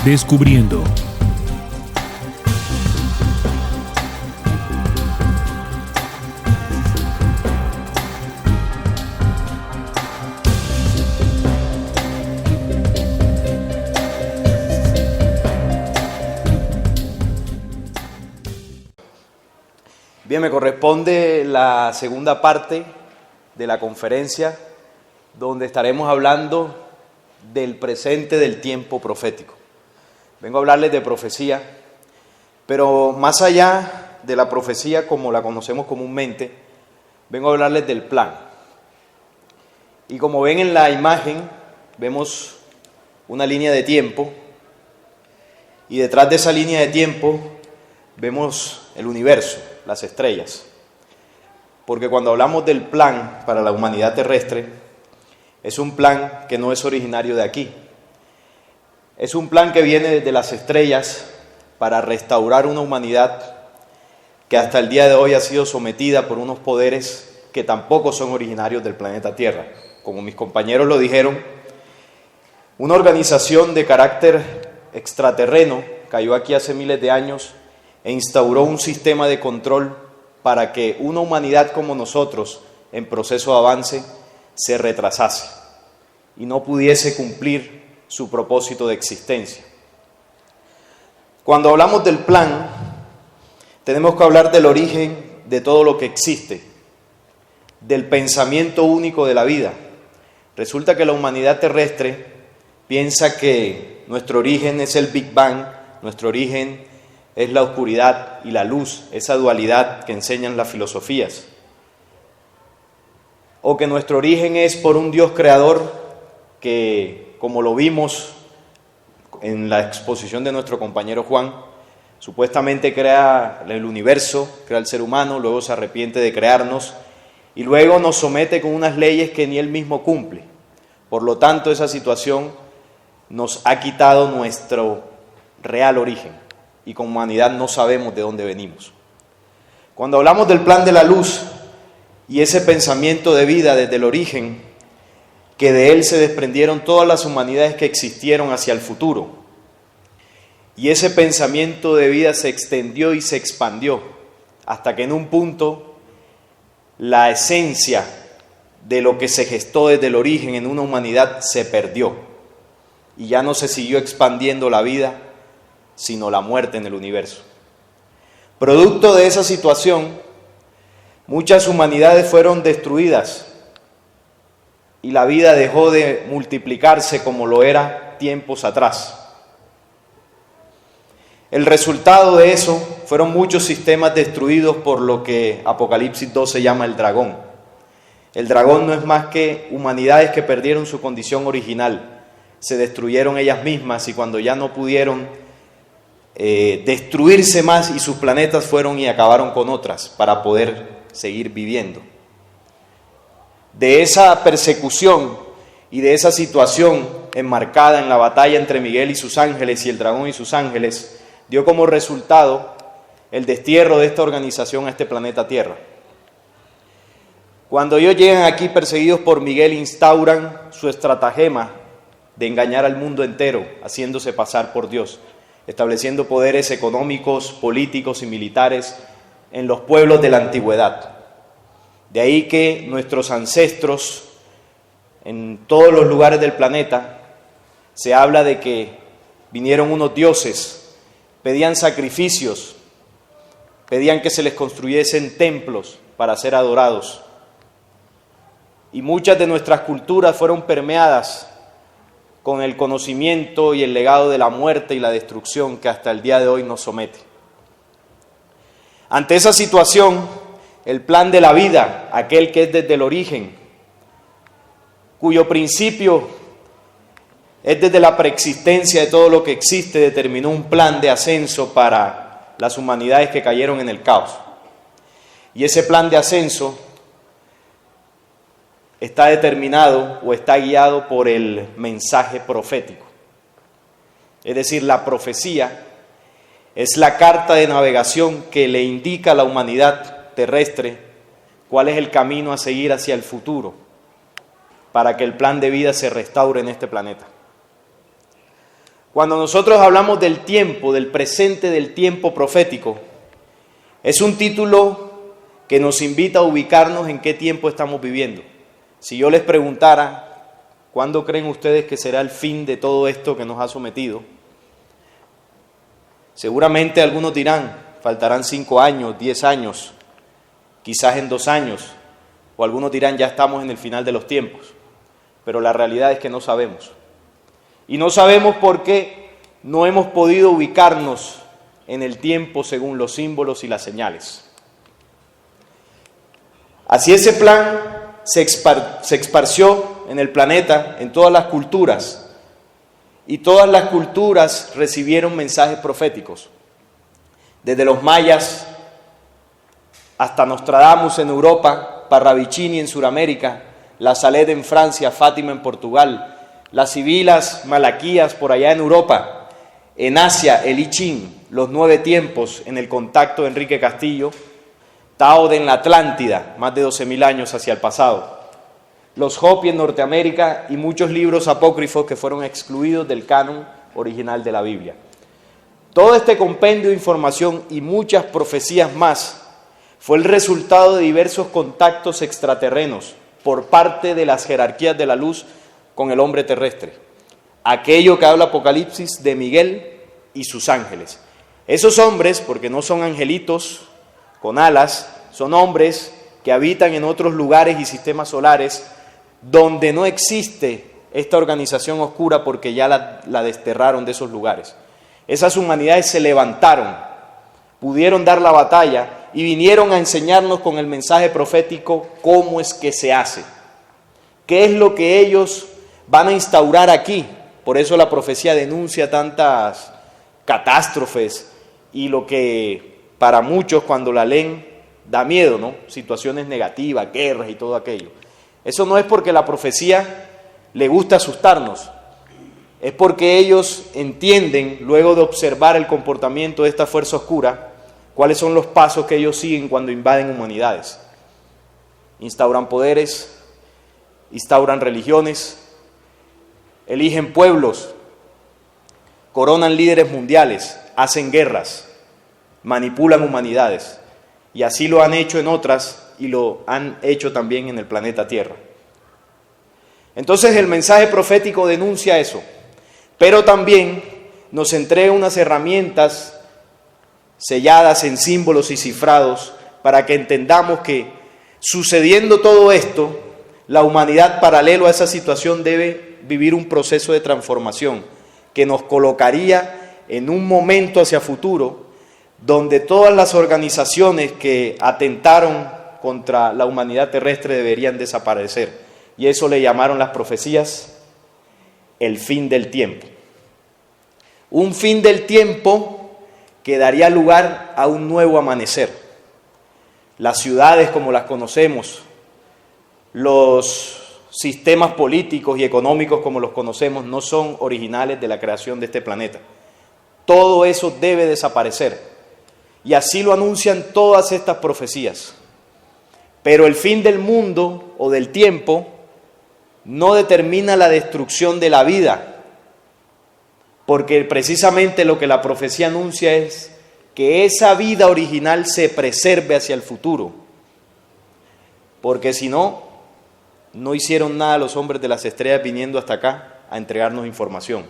Descubriendo. Bien, me corresponde la segunda parte de la conferencia, donde estaremos hablando del presente del tiempo profético. Vengo a hablarles de profecía, pero más allá de la profecía como la conocemos comúnmente, vengo a hablarles del plan. Y como ven en la imagen, vemos una línea de tiempo, y detrás de esa línea de tiempo vemos el universo, las estrellas. Porque cuando hablamos del plan para la humanidad terrestre, es un plan que no es originario de aquí. Es un plan que viene desde las estrellas para restaurar una humanidad que hasta el día de hoy ha sido sometida por unos poderes que tampoco son originarios del planeta Tierra. Como mis compañeros lo dijeron, una organización de carácter extraterreno cayó aquí hace miles de años e instauró un sistema de control para que una humanidad como nosotros, en proceso de avance, se retrasase y no pudiese cumplir su propósito de existencia. Cuando hablamos del plan, tenemos que hablar del origen de todo lo que existe, del pensamiento único de la vida. Resulta que la humanidad terrestre piensa que nuestro origen es el Big Bang, nuestro origen es la oscuridad y la luz, esa dualidad que enseñan las filosofías. O que nuestro origen es por un Dios creador que, como lo vimos en la exposición de nuestro compañero Juan, supuestamente crea el universo, crea el ser humano, luego se arrepiente de crearnos y luego nos somete con unas leyes que ni él mismo cumple. Por lo tanto, esa situación nos ha quitado nuestro real origen. Y como humanidad no sabemos de dónde venimos. Cuando hablamos del plan de la luz y ese pensamiento de vida desde el origen, que de él se desprendieron todas las humanidades que existieron hacia el futuro, y ese pensamiento de vida se extendió y se expandió, hasta que en un punto la esencia de lo que se gestó desde el origen en una humanidad se perdió, y ya no se siguió expandiendo la vida, sino la muerte en el universo. Producto de esa situación, muchas humanidades fueron destruidas y la vida dejó de multiplicarse como lo era tiempos atrás. El resultado de eso fueron muchos sistemas destruidos por lo que Apocalipsis 12 llama el dragón. El dragón no es más que humanidades que perdieron su condición original, se destruyeron ellas mismas y cuando ya no pudieron destruirse más y sus planetas fueron y acabaron con otras para poder seguir viviendo. De esa persecución y de esa situación enmarcada en la batalla entre Miguel y sus ángeles y el dragón y sus ángeles, dio como resultado el destierro de esta organización a este planeta Tierra. Cuando ellos llegan aquí perseguidos por Miguel, instauran su estratagema de engañar al mundo entero, haciéndose pasar por Dios, estableciendo poderes económicos, políticos y militares en los pueblos de la antigüedad. De ahí que nuestros ancestros, en todos los lugares del planeta, se habla de que vinieron unos dioses, pedían sacrificios, pedían que se les construyesen templos para ser adorados. Y muchas de nuestras culturas fueron permeadas con el conocimiento y el legado de la muerte y la destrucción que hasta el día de hoy nos somete. Ante esa situación, el plan de la vida, aquel que es desde el origen, cuyo principio es desde la preexistencia de todo lo que existe, determinó un plan de ascenso para las humanidades que cayeron en el caos. Y ese plan de ascenso está determinado o está guiado por el mensaje profético. Es decir, la profecía es la carta de navegación que le indica a la humanidad terrestre cuál es el camino a seguir hacia el futuro para que el plan de vida se restaure en este planeta. Cuando nosotros hablamos del tiempo, del presente del tiempo profético, es un título que nos invita a ubicarnos en qué tiempo estamos viviendo. Si yo les preguntara, ¿cuándo creen ustedes que será el fin de todo esto que nos ha sometido? Seguramente algunos dirán, faltarán 5 años, 10 años, quizás en 2 años, o algunos dirán, ya estamos en el final de los tiempos, pero la realidad es que no sabemos. Y no sabemos porque no hemos podido ubicarnos en el tiempo según los símbolos y las señales. Así ese plan se esparció en el planeta, en todas las culturas, y todas las culturas recibieron mensajes proféticos. Desde los mayas hasta Nostradamus en Europa, Parravicini en Sudamérica, La Salette en Francia, Fátima en Portugal, las sibilas, Malaquías por allá en Europa, en Asia, el I Ching, los 9 tiempos en el contacto de Enrique Castillo, Tao en la Atlántida, más de 12.000 años hacia el pasado, los Hopi en Norteamérica y muchos libros apócrifos que fueron excluidos del canon original de la Biblia. Todo este compendio de información y muchas profecías más fue el resultado de diversos contactos extraterrenos por parte de las jerarquías de la luz con el hombre terrestre. Aquello que habla Apocalipsis de Miguel y sus ángeles. Esos hombres, porque no son angelitos con alas, son hombres que habitan en otros lugares y sistemas solares donde no existe esta organización oscura porque ya la desterraron de esos lugares. Esas humanidades se levantaron, pudieron dar la batalla y vinieron a enseñarnos con el mensaje profético cómo es que se hace, qué es lo que ellos van a instaurar aquí. Por eso la profecía denuncia tantas catástrofes y lo que para muchos cuando la leen da miedo, ¿no? Situaciones negativas, guerras y todo aquello. Eso no es porque la profecía le gusta asustarnos, es porque ellos entienden, luego de observar el comportamiento de esta fuerza oscura, cuáles son los pasos que ellos siguen cuando invaden humanidades. Instauran poderes, instauran religiones, eligen pueblos, coronan líderes mundiales, hacen guerras, manipulan humanidades. Y así lo han hecho en otras y lo han hecho también en el planeta Tierra. Entonces el mensaje profético denuncia eso, pero también nos entrega unas herramientas selladas en símbolos y cifrados para que entendamos que sucediendo todo esto, la humanidad paralelo a esa situación debe vivir un proceso de transformación que nos colocaría en un momento hacia futuro donde todas las organizaciones que atentaron contra la humanidad terrestre deberían desaparecer. Y eso le llamaron las profecías el fin del tiempo. Un fin del tiempo que daría lugar a un nuevo amanecer. Las ciudades como las conocemos, los sistemas políticos y económicos como los conocemos no son originales de la creación de este planeta. Todo eso debe desaparecer. Y así lo anuncian todas estas profecías. Pero el fin del mundo o del tiempo no determina la destrucción de la vida, porque precisamente lo que la profecía anuncia es que esa vida original se preserve hacia el futuro, porque si no, no hicieron nada los hombres de las estrellas viniendo hasta acá a entregarnos información.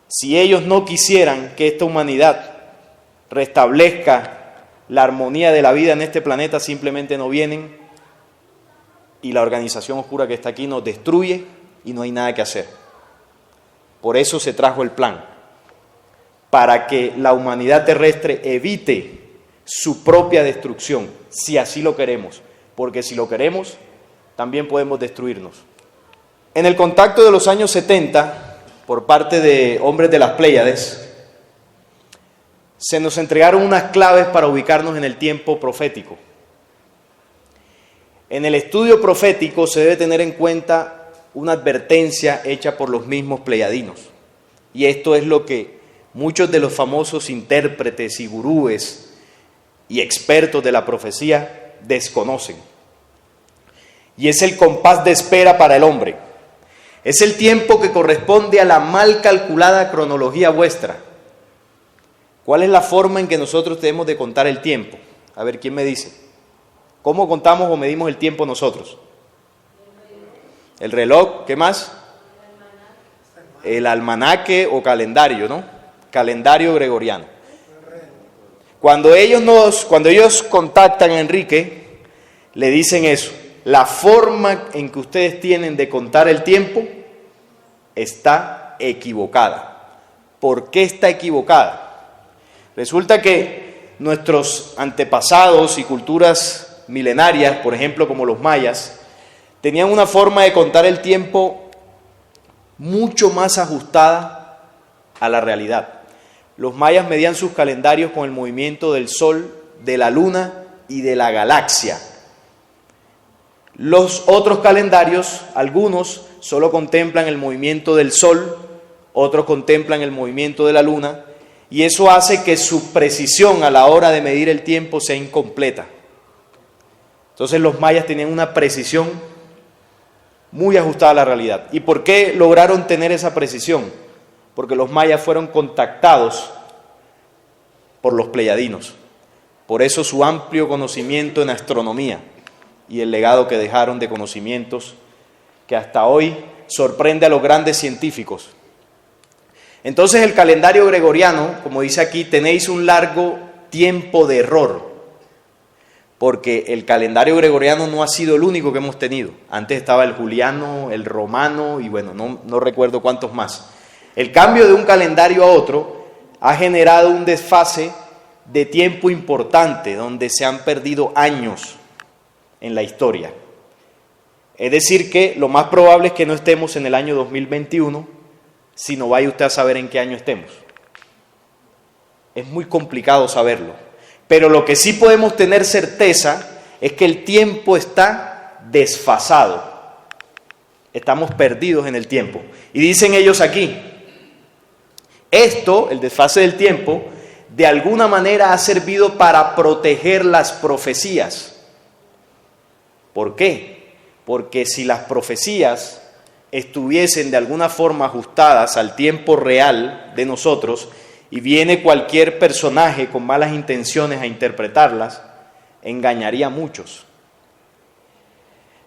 Si ellos no quisieran que esta humanidad restablezca la armonía de la vida en este planeta, simplemente no vienen y la organización oscura que está aquí nos destruye y no hay nada que hacer. Por eso se trajo el plan, para que la humanidad terrestre evite su propia destrucción, si así lo queremos, porque si lo queremos, también podemos destruirnos. En el contacto de los años 70, por parte de hombres de las Pléyades, se nos entregaron unas claves para ubicarnos en el tiempo profético. En el estudio profético se debe tener en cuenta una advertencia hecha por los mismos pleyadinos. Y esto es lo que muchos de los famosos intérpretes y gurúes y expertos de la profecía desconocen. Y es el compás de espera para el hombre. Es el tiempo que corresponde a la mal calculada cronología vuestra. ¿Cuál es la forma en que nosotros debemos de contar el tiempo? A ver, ¿quién me dice? ¿Cómo contamos o medimos el tiempo nosotros? El reloj, ¿qué más? El almanaque o calendario, ¿no? Calendario gregoriano. Cuando ellos contactan a Enrique, le dicen eso. La forma en que ustedes tienen de contar el tiempo está equivocada. ¿Por qué está equivocada? Resulta que nuestros antepasados y culturas milenarias, por ejemplo, como los mayas, tenían una forma de contar el tiempo mucho más ajustada a la realidad. Los mayas medían sus calendarios con el movimiento del sol, de la luna y de la galaxia. Los otros calendarios, algunos solo contemplan el movimiento del sol, otros contemplan el movimiento de la luna, y eso hace que su precisión a la hora de medir el tiempo sea incompleta. Entonces los mayas tenían una precisión muy ajustada a la realidad. ¿Y por qué lograron tener esa precisión? Porque los mayas fueron contactados por los pleyadinos. Por eso su amplio conocimiento en astronomía y el legado que dejaron de conocimientos que hasta hoy sorprende a los grandes científicos. Entonces el calendario gregoriano, como dice aquí, tenéis un largo tiempo de error, porque el calendario gregoriano no ha sido el único que hemos tenido. Antes estaba el juliano, el romano y bueno, no recuerdo cuántos más. El cambio de un calendario a otro ha generado un desfase de tiempo importante, donde se han perdido años en la historia. Es decir que lo más probable es que no estemos en el año 2021, sino vaya usted a saber en qué año estemos. Es muy complicado saberlo. Pero lo que sí podemos tener certeza es que el tiempo está desfasado. Estamos perdidos en el tiempo. Y dicen ellos aquí, esto, el desfase del tiempo, de alguna manera ha servido para proteger las profecías. ¿Por qué? Porque si las profecías estuviesen de alguna forma ajustadas al tiempo real de nosotros y viene cualquier personaje con malas intenciones a interpretarlas, engañaría a muchos.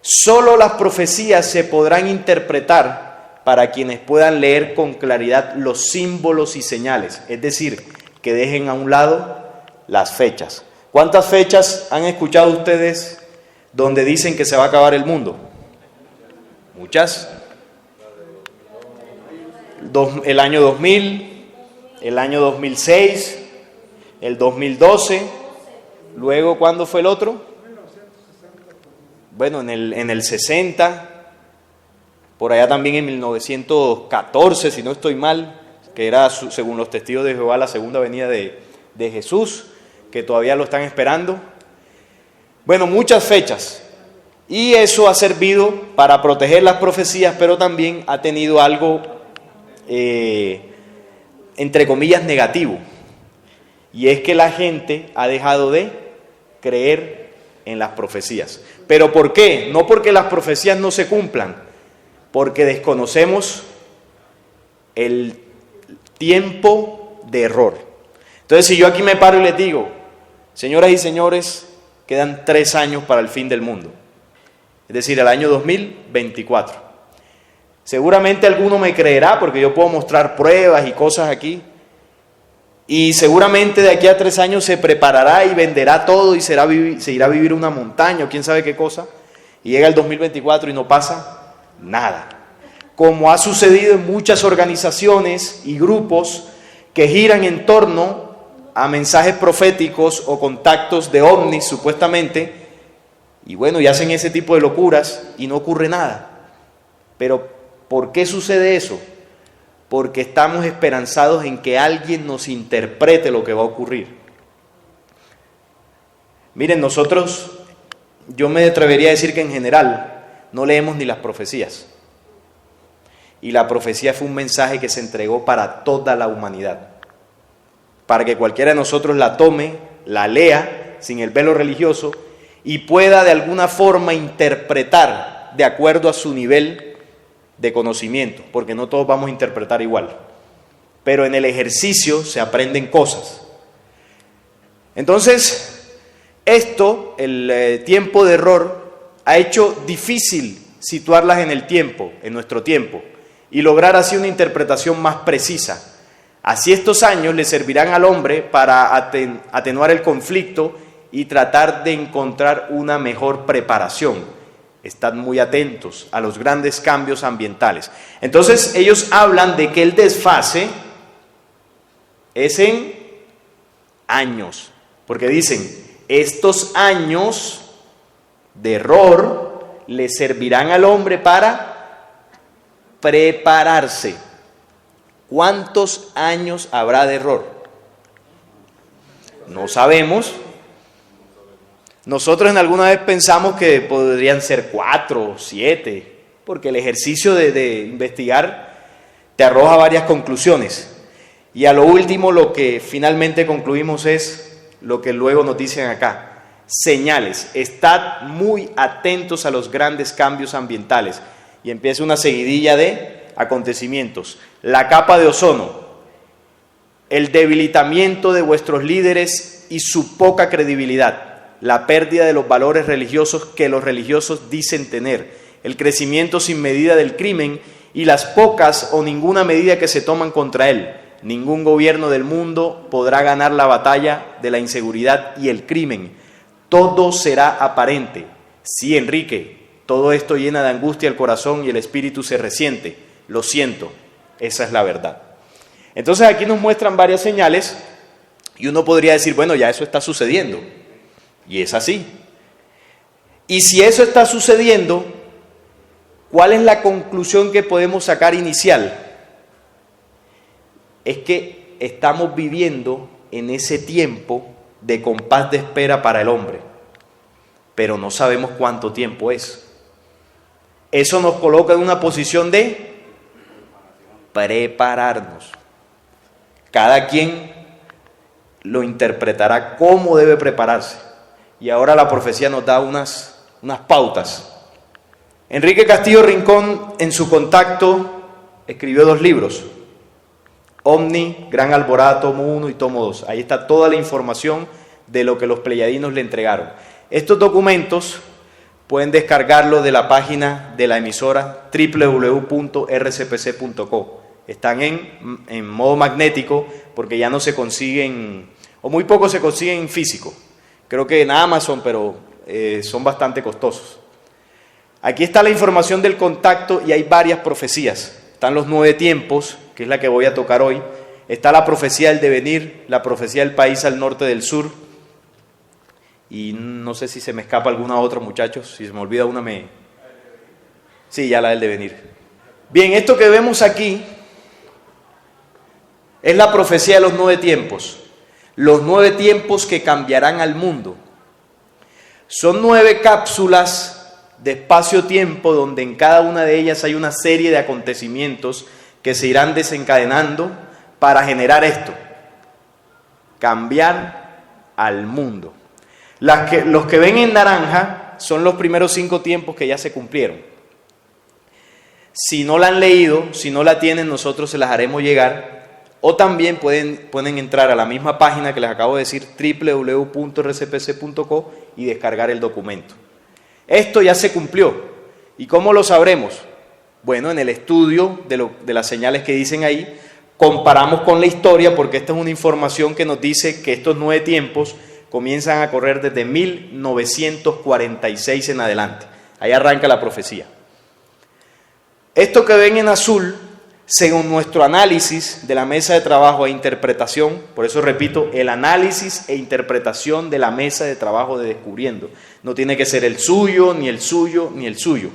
Solo las profecías se podrán interpretar para quienes puedan leer con claridad los símbolos y señales, es decir, que dejen a un lado las fechas. ¿Cuántas fechas han escuchado ustedes donde dicen que se va a acabar el mundo? Muchas. El año 2000, el año 2006, el 2012, luego ¿cuándo fue el otro? Bueno, en el 60, por allá también en 1914, si no estoy mal, que era, según los testigos de Jehová, la segunda venida de Jesús, que todavía lo están esperando. Bueno, muchas fechas. Y eso ha servido para proteger las profecías, pero también ha tenido algo, entre comillas, negativo. Y es que la gente ha dejado de creer en las profecías. ¿Pero por qué? No porque las profecías no se cumplan, porque desconocemos el tiempo de error. Entonces, si yo aquí me paro y les digo, señoras y señores, quedan 3 años para el fin del mundo, es decir, el año 2024. Seguramente alguno me creerá porque yo puedo mostrar pruebas y cosas aquí. Y seguramente de aquí a 3 años se preparará y venderá todo y se irá a vivir una montaña o quién sabe qué cosa. Y llega el 2024 y no pasa nada. Como ha sucedido en muchas organizaciones y grupos que giran en torno a mensajes proféticos o contactos de ovnis supuestamente. Y bueno, y hacen ese tipo de locuras y no ocurre nada. Pero ¿por qué sucede eso? Porque estamos esperanzados en que alguien nos interprete lo que va a ocurrir. Miren, nosotros, yo me atrevería a decir que en general no leemos ni las profecías. Y la profecía fue un mensaje que se entregó para toda la humanidad. Para que cualquiera de nosotros la tome, la lea, sin el velo religioso, y pueda de alguna forma interpretar, de acuerdo a su nivel de conocimiento, porque no todos vamos a interpretar igual. Pero en el ejercicio se aprenden cosas. Entonces, esto, el tiempo de error, ha hecho difícil situarlas en el tiempo, en nuestro tiempo, y lograr así una interpretación más precisa. Así estos años le servirán al hombre para atenuar el conflicto y tratar de encontrar una mejor preparación. Están muy atentos a los grandes cambios ambientales. Entonces ellos hablan de que el desfase es en años, porque dicen, estos años de error le servirán al hombre para prepararse. ¿Cuántos años habrá de error? No sabemos. Nosotros en alguna vez pensamos que podrían ser 4 o 7, porque el ejercicio de investigar te arroja varias conclusiones. Y a lo último, lo que finalmente concluimos es lo que luego nos dicen acá. Señales. Estad muy atentos a los grandes cambios ambientales. Y empieza una seguidilla de acontecimientos. La capa de ozono, el debilitamiento de vuestros líderes y su poca credibilidad, la pérdida de los valores religiosos que los religiosos dicen tener, el crecimiento sin medida del crimen y las pocas o ninguna medida que se toman contra él. Ningún gobierno del mundo podrá ganar la batalla de la inseguridad y el crimen. Todo será aparente. Sí, Enrique, todo esto llena de angustia el corazón y el espíritu se resiente. Lo siento, esa es la verdad. Entonces aquí nos muestran varias señales y uno podría decir, bueno, ya eso está sucediendo. Y es así. Y si eso está sucediendo, ¿cuál es la conclusión que podemos sacar inicial? Es que estamos viviendo en ese tiempo de compás de espera para el hombre, pero no sabemos cuánto tiempo es. Eso nos coloca en una posición de prepararnos. Cada quien lo interpretará cómo debe prepararse. Y ahora la profecía nos da unas pautas. Enrique Castillo Rincón, en su Contacto, escribió 2 libros. Omni, Gran Alborada, tomo 1 y tomo 2. Ahí está toda la información de lo que los pleyadinos le entregaron. Estos documentos pueden descargarlos de la página de la emisora www.rcpc.co. Están en modo magnético porque ya no se consiguen, o muy poco se consiguen en físico. Creo que en Amazon, pero son bastante costosos. Aquí está la información del Contacto y hay varias profecías. Están los 9 tiempos, que es la que voy a tocar hoy. Está la profecía del devenir, la profecía del país al norte del sur. Y no sé si se me escapa alguna otra, muchachos. Si se me olvida una, Sí, ya la del devenir. Bien, esto que vemos aquí es la profecía de los 9 tiempos. Los 9 tiempos que cambiarán al mundo. Son 9 cápsulas de espacio-tiempo donde en cada una de ellas hay una serie de acontecimientos que se irán desencadenando para generar esto, cambiar al mundo. Los que ven en naranja son los primeros 5 tiempos que ya se cumplieron. Si no la han leído, si no la tienen, nosotros se las haremos llegar, o también pueden entrar a la misma página que les acabo de decir, www.rcpc.co, y descargar el documento. Esto ya se cumplió. ¿Y cómo lo sabremos? Bueno, en el estudio de las señales que dicen ahí, comparamos con la historia, porque esta es una información que nos dice que estos 9 tiempos comienzan a correr desde 1946 en adelante. Ahí arranca la profecía. Esto que ven en azul, según nuestro análisis de la mesa de trabajo e interpretación, por eso repito, el análisis e interpretación de la mesa de trabajo de Descubriendo. No tiene que ser el suyo, ni el suyo, ni el suyo.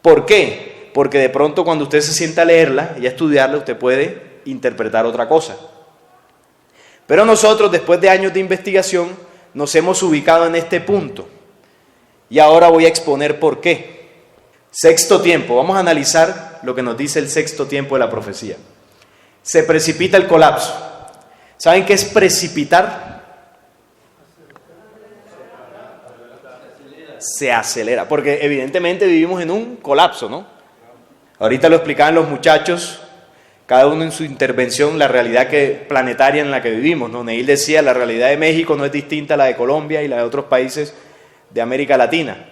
¿Por qué? Porque de pronto cuando usted se sienta a leerla y a estudiarla, usted puede interpretar otra cosa. Pero nosotros, después de años de investigación, nos hemos ubicado en este punto. Y ahora voy a exponer por qué. Sexto tiempo. Vamos a analizar lo que nos dice el sexto tiempo de la profecía. Se precipita el colapso. ¿Saben qué es precipitar? Se acelera, porque evidentemente vivimos en un colapso, ¿no? Ahorita lo explicaban los muchachos, cada uno en su intervención, la realidad planetaria en la que vivimos, ¿no? Neil decía, la realidad de México no es distinta a la de Colombia y la de otros países de América Latina.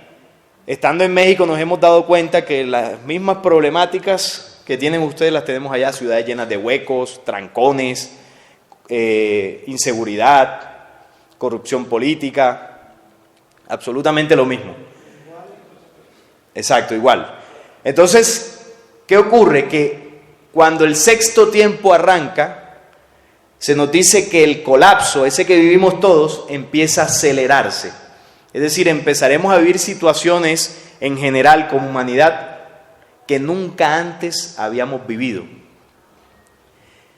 Estando en México nos hemos dado cuenta que las mismas problemáticas que tienen ustedes las tenemos allá, ciudades llenas de huecos, trancones, inseguridad, corrupción política, absolutamente lo mismo. Exacto, igual. Entonces, ¿qué ocurre? Que cuando el sexto tiempo arranca, se nos dice que el colapso, ese que vivimos todos, empieza a acelerarse. Es decir, empezaremos a vivir situaciones en general como humanidad que nunca antes habíamos vivido.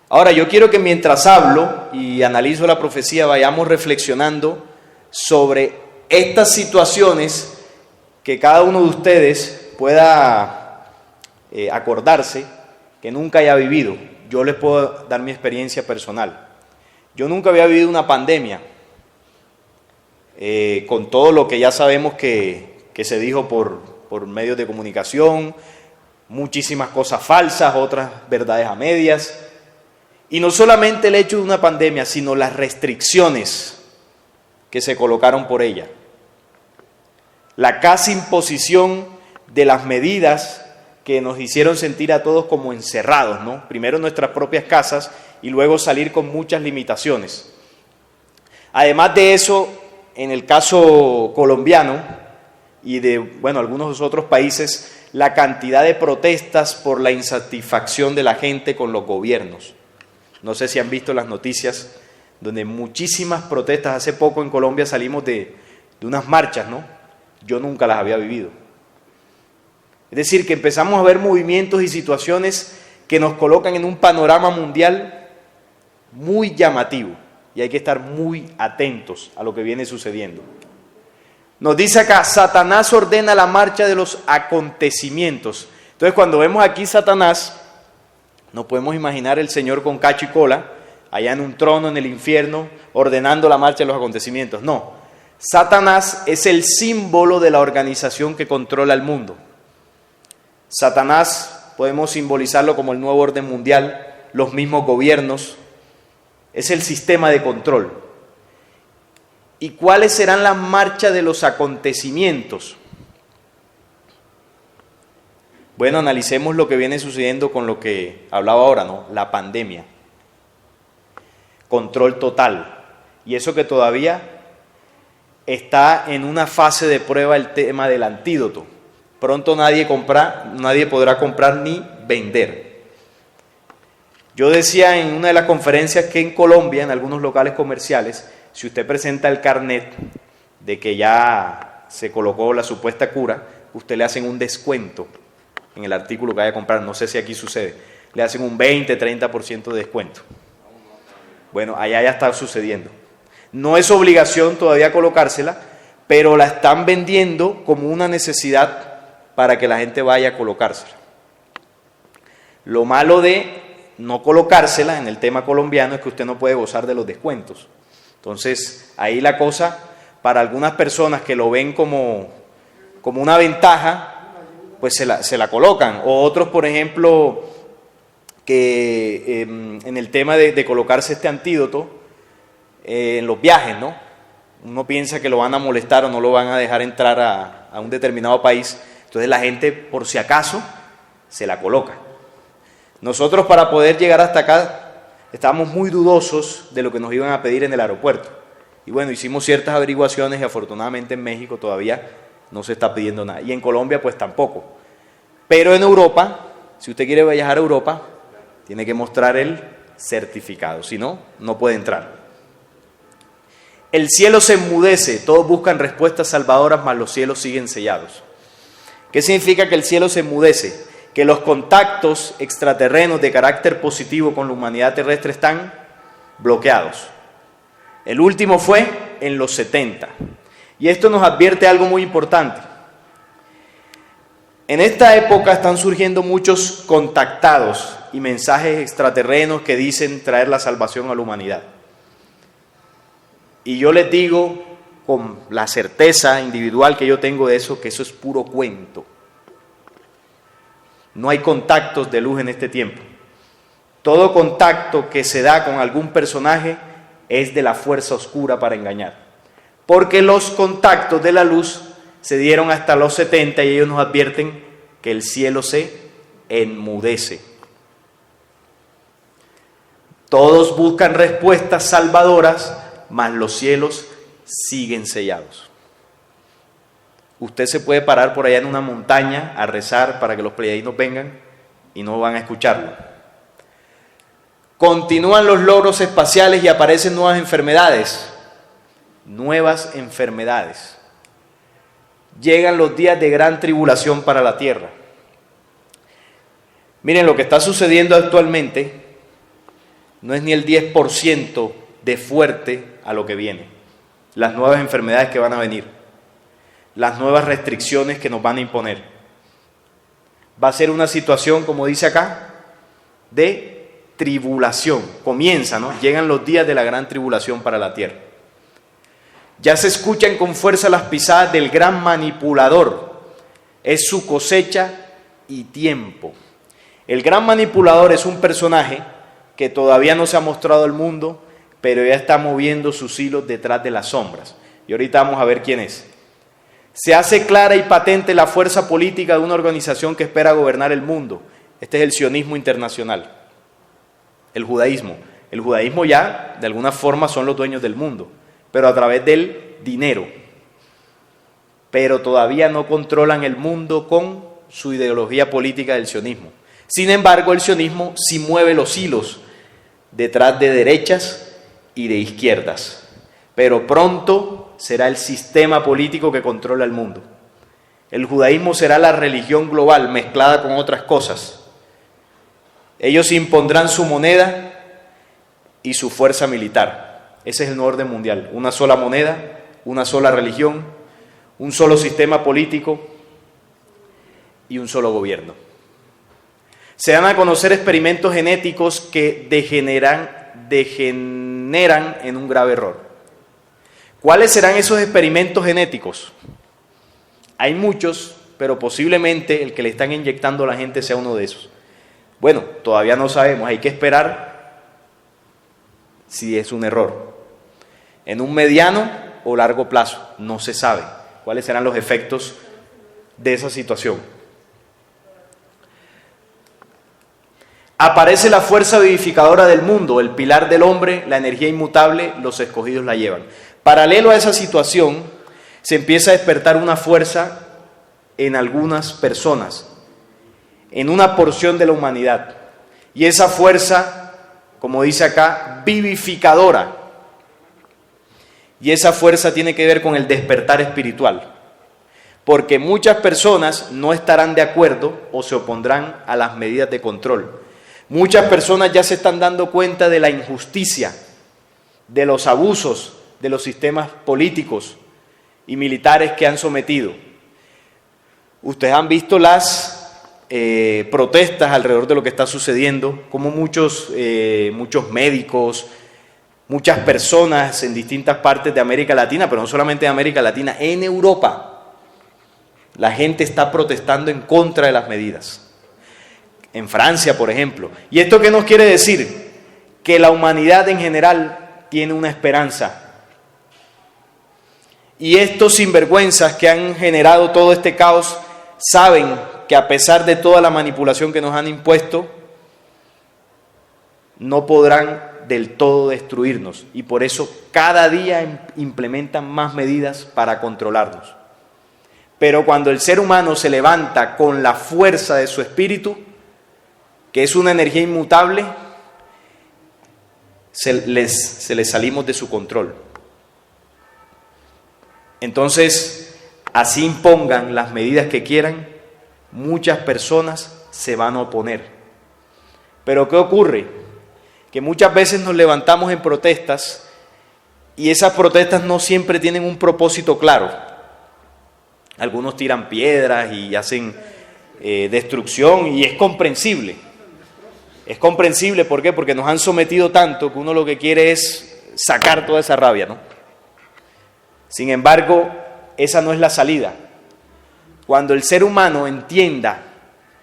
Ahora, yo quiero que mientras hablo y analizo la profecía, vayamos reflexionando sobre estas situaciones que cada uno de ustedes pueda acordarse que nunca haya vivido. Yo les puedo dar mi experiencia personal. Yo nunca había vivido una pandemia, con todo lo que ya sabemos que se dijo por medios de comunicación, muchísimas cosas falsas, otras verdades a medias. Y no solamente el hecho de una pandemia, sino las restricciones que se colocaron por ella. La casi imposición de las medidas que nos hicieron sentir a todos como encerrados, ¿no? Primero en nuestras propias casas y luego salir con muchas limitaciones. Además de eso, en el caso colombiano y de, algunos otros países, la cantidad de protestas por la insatisfacción de la gente con los gobiernos. No sé si han visto las noticias, donde muchísimas protestas. Hace poco en Colombia salimos de unas marchas, ¿no? Yo nunca las había vivido. Es decir, que empezamos a ver movimientos y situaciones que nos colocan en un panorama mundial muy llamativo. Y hay que estar muy atentos a lo que viene sucediendo. Nos dice acá, Satanás ordena la marcha de los acontecimientos. Entonces, cuando vemos aquí Satanás, no podemos imaginar el Señor con cacho y cola, allá en un trono en el infierno, ordenando la marcha de los acontecimientos. No, Satanás es el símbolo de la organización que controla el mundo. Satanás podemos simbolizarlo como el nuevo orden mundial, los mismos gobiernos, es el sistema de control. ¿Y cuáles serán las marchas de los acontecimientos? Bueno, analicemos lo que viene sucediendo con lo que hablaba ahora, ¿no? La pandemia. Control total. Y eso que todavía está en una fase de prueba el tema del antídoto. Pronto nadie podrá comprar ni vender. Yo decía en una de las conferencias que en Colombia, en algunos locales comerciales, si usted presenta el carnet de que ya se colocó la supuesta cura, usted le hacen un descuento en el artículo que vaya a comprar. No sé si aquí sucede. Le hacen un 20, 30% de descuento. Bueno, allá ya está sucediendo. No es obligación todavía colocársela, pero la están vendiendo como una necesidad para que la gente vaya a colocársela. Lo malo de no colocársela en el tema colombiano es que usted no puede gozar de los descuentos. Entonces, ahí la cosa, para algunas personas que lo ven como una ventaja, pues se la colocan. O otros, por ejemplo, que en el tema de colocarse este antídoto en los viajes, ¿no? Uno piensa que lo van a molestar o no lo van a dejar entrar a un determinado país. Entonces la gente, por si acaso, se la coloca. Nosotros, para poder llegar hasta acá, estábamos muy dudosos de lo que nos iban a pedir en el aeropuerto. Y bueno, hicimos ciertas averiguaciones y afortunadamente en México todavía no se está pidiendo nada. Y en Colombia pues tampoco. Pero en Europa, si usted quiere viajar a Europa, tiene que mostrar el certificado. Si no, no puede entrar. El cielo se enmudece, todos buscan respuestas salvadoras, mas los cielos siguen sellados. ¿Qué significa que el cielo se enmudece? Que los contactos extraterrenos de carácter positivo con la humanidad terrestre están bloqueados. El último fue en los 70. Y esto nos advierte algo muy importante. En esta época están surgiendo muchos contactados y mensajes extraterrenos que dicen traer la salvación a la humanidad. Y yo les digo, con la certeza individual que yo tengo de eso, que eso es puro cuento. No hay contactos de luz en este tiempo. Todo contacto que se da con algún personaje es de la fuerza oscura para engañar. Porque los contactos de la luz se dieron hasta los 70 y ellos nos advierten que el cielo se enmudece. Todos buscan respuestas salvadoras, mas los cielos siguen sellados. Usted se puede parar por allá en una montaña a rezar para que los pleiadianos vengan y no van a escucharlo. Continúan los logros espaciales y aparecen nuevas enfermedades. Nuevas enfermedades. Llegan los días de gran tribulación para la tierra. Miren, lo que está sucediendo actualmente no es ni el 10% de fuerte a lo que viene. Las nuevas enfermedades que van a venir, las nuevas restricciones que nos van a imponer. Va a ser una situación, como dice acá, de tribulación. Comienza, ¿no? Llegan los días de la gran tribulación para la tierra. Ya se escuchan con fuerza las pisadas del gran manipulador. Es su cosecha y tiempo. El gran manipulador es un personaje que todavía no se ha mostrado al mundo, pero ya está moviendo sus hilos detrás de las sombras. Y ahorita vamos a ver quién es. Se hace clara y patente la fuerza política de una organización que espera gobernar el mundo. Este es el sionismo internacional, el judaísmo. El judaísmo ya, de alguna forma, son los dueños del mundo, pero a través del dinero. Pero todavía no controlan el mundo con su ideología política del sionismo. Sin embargo, el sionismo sí mueve los hilos detrás de derechas y de izquierdas. Pero pronto será el sistema político que controla el mundo. El judaísmo será la religión global mezclada con otras cosas. Ellos impondrán su moneda y su fuerza militar. Ese es el nuevo orden mundial. Una sola moneda, una sola religión, un solo sistema político y un solo gobierno. Se dan a conocer experimentos genéticos que degeneran en un grave error. ¿Cuáles serán esos experimentos genéticos? Hay muchos, pero posiblemente el que le están inyectando a la gente sea uno de esos. Bueno, todavía no sabemos, hay que esperar si es un error. En un mediano o largo plazo, no se sabe cuáles serán los efectos de esa situación. Aparece la fuerza vivificadora del mundo, el pilar del hombre, la energía inmutable, los escogidos la llevan. Paralelo a esa situación, se empieza a despertar una fuerza en algunas personas, en una porción de la humanidad. Y esa fuerza, como dice acá, vivificadora. Y esa fuerza tiene que ver con el despertar espiritual. Porque muchas personas no estarán de acuerdo o se opondrán a las medidas de control. Muchas personas ya se están dando cuenta de la injusticia, de los abusos de los sistemas políticos y militares que han sometido. Ustedes han visto las protestas alrededor de lo que está sucediendo, como muchos médicos, muchas personas en distintas partes de América Latina, pero no solamente de América Latina, en Europa, la gente está protestando en contra de las medidas. En Francia, por ejemplo. ¿Y esto qué nos quiere decir? Que la humanidad en general tiene una esperanza. Y estos sinvergüenzas que han generado todo este caos saben que a pesar de toda la manipulación que nos han impuesto, no podrán del todo destruirnos. Y por eso cada día implementan más medidas para controlarnos. Pero cuando el ser humano se levanta con la fuerza de su espíritu, que es una energía inmutable, se les salimos de su control. Entonces, así impongan las medidas que quieran, muchas personas se van a oponer. Pero ¿qué ocurre? Que muchas veces nos levantamos en protestas y esas protestas no siempre tienen un propósito claro. Algunos tiran piedras y hacen destrucción y es comprensible. Es comprensible, ¿por qué? Porque nos han sometido tanto que uno lo que quiere es sacar toda esa rabia, ¿no? Sin embargo, esa no es la salida. Cuando el ser humano entienda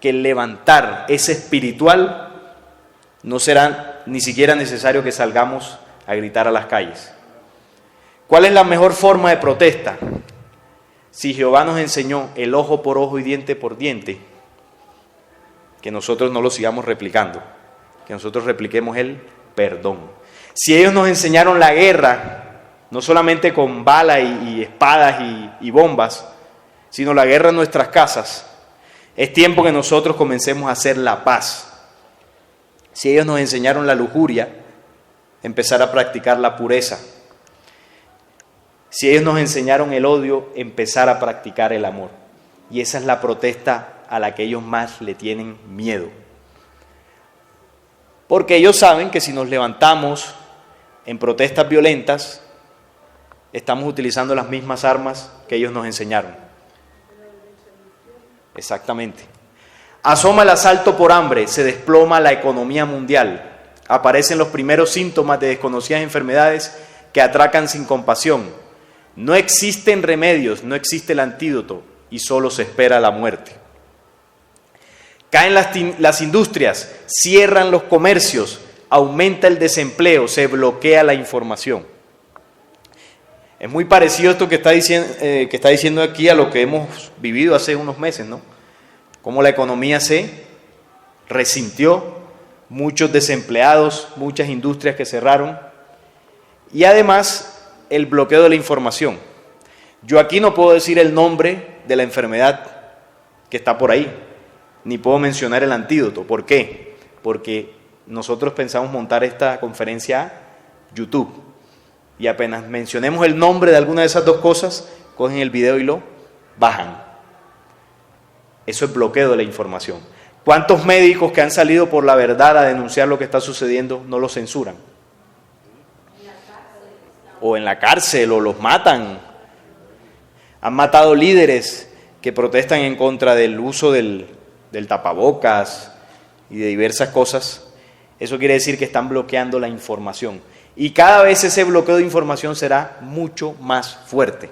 que el levantar es espiritual, no será ni siquiera necesario que salgamos a gritar a las calles. ¿Cuál es la mejor forma de protesta? Si Jehová nos enseñó el ojo por ojo y diente por diente, que nosotros no lo sigamos replicando, que nosotros repliquemos el perdón. Si ellos nos enseñaron la guerra, no solamente con balas y espadas y bombas, sino la guerra en nuestras casas, es tiempo que nosotros comencemos a hacer la paz. Si ellos nos enseñaron la lujuria, empezar a practicar la pureza. Si ellos nos enseñaron el odio, empezar a practicar el amor. Y esa es la protesta a la que ellos más le tienen miedo. Porque ellos saben que si nos levantamos en protestas violentas, estamos utilizando las mismas armas que ellos nos enseñaron. Exactamente. Asoma el asalto por hambre, se desploma la economía mundial. Aparecen los primeros síntomas de desconocidas enfermedades que atracan sin compasión. No existen remedios, no existe el antídoto y solo se espera la muerte. Caen las industrias, cierran los comercios, aumenta el desempleo, se bloquea la información. Es muy parecido esto que está diciendo aquí a lo que hemos vivido hace unos meses, ¿no? Cómo la economía se resintió, muchos desempleados, muchas industrias que cerraron y además el bloqueo de la información. Yo aquí no puedo decir el nombre de la enfermedad que está por ahí, ni puedo mencionar el antídoto. ¿Por qué? Porque nosotros pensamos montar esta conferencia a YouTube. Y apenas mencionemos el nombre de alguna de esas dos cosas, cogen el video y lo bajan. Eso es bloqueo de la información. ¿Cuántos médicos que han salido por la verdad a denunciar lo que está sucediendo no lo censuran? O en la cárcel, o los matan. Han matado líderes que protestan en contra del uso del tapabocas y de diversas cosas. Eso quiere decir que están bloqueando la información. Y cada vez ese bloqueo de información será mucho más fuerte.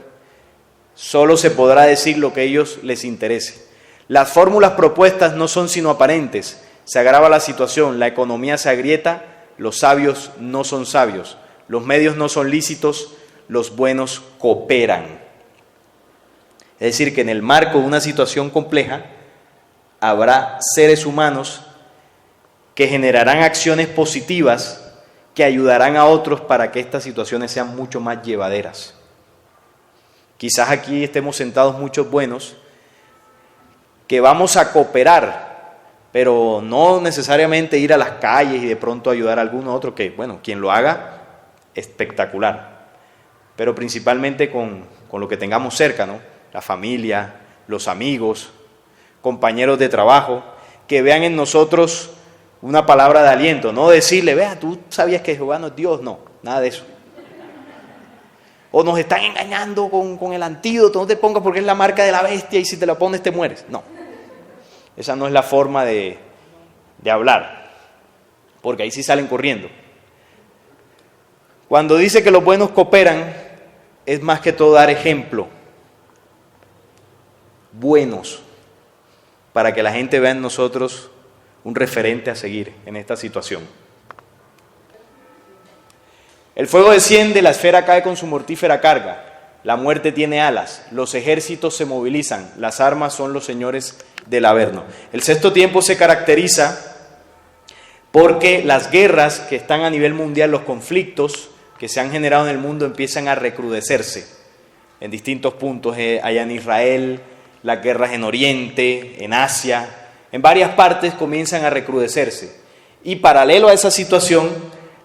Solo se podrá decir lo que a ellos les interese. Las fórmulas propuestas no son sino aparentes. Se agrava la situación, la economía se agrieta, los sabios no son sabios, los medios no son lícitos, los buenos cooperan. Es decir, que en el marco de una situación compleja habrá seres humanos que generarán acciones positivas que ayudarán a otros para que estas situaciones sean mucho más llevaderas. Quizás aquí estemos sentados muchos buenos que vamos a cooperar, pero no necesariamente ir a las calles y de pronto ayudar a alguno otro, que bueno, quien lo haga, espectacular, pero principalmente con lo que tengamos cerca, ¿no? La familia, los amigos, compañeros de trabajo, que vean en nosotros una palabra de aliento, no decirle, vea, tú sabías que Jehová no es Dios, no, nada de eso. O nos están engañando con el antídoto, no te pongas porque es la marca de la bestia y si te la pones te mueres. No, esa no es la forma de hablar, porque ahí sí salen corriendo. Cuando dice que los buenos cooperan, es más que todo dar ejemplo, buenos, para que la gente vea en nosotros un referente a seguir en esta situación. El fuego desciende, la esfera cae con su mortífera carga, la muerte tiene alas, los ejércitos se movilizan, las armas son los señores del Averno. El sexto tiempo se caracteriza porque las guerras que están a nivel mundial, los conflictos que se han generado en el mundo empiezan a recrudecerse en distintos puntos, allá en Israel, las guerras en Oriente, en Asia, en varias partes comienzan a recrudecerse. Y paralelo a esa situación,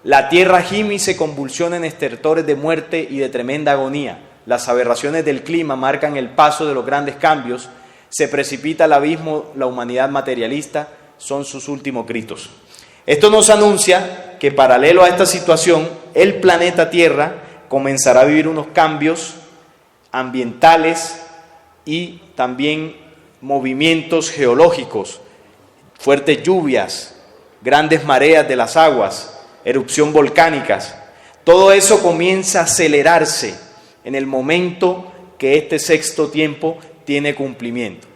la tierra gime y se convulsiona en estertores de muerte y de tremenda agonía. Las aberraciones del clima marcan el paso de los grandes cambios. Se precipita al abismo, la humanidad materialista son sus últimos gritos. Esto nos anuncia que paralelo a esta situación, el planeta Tierra comenzará a vivir unos cambios ambientales y también movimientos geológicos, fuertes lluvias, grandes mareas de las aguas, erupción volcánicas. Todo eso comienza a acelerarse en el momento que este sexto tiempo tiene cumplimiento.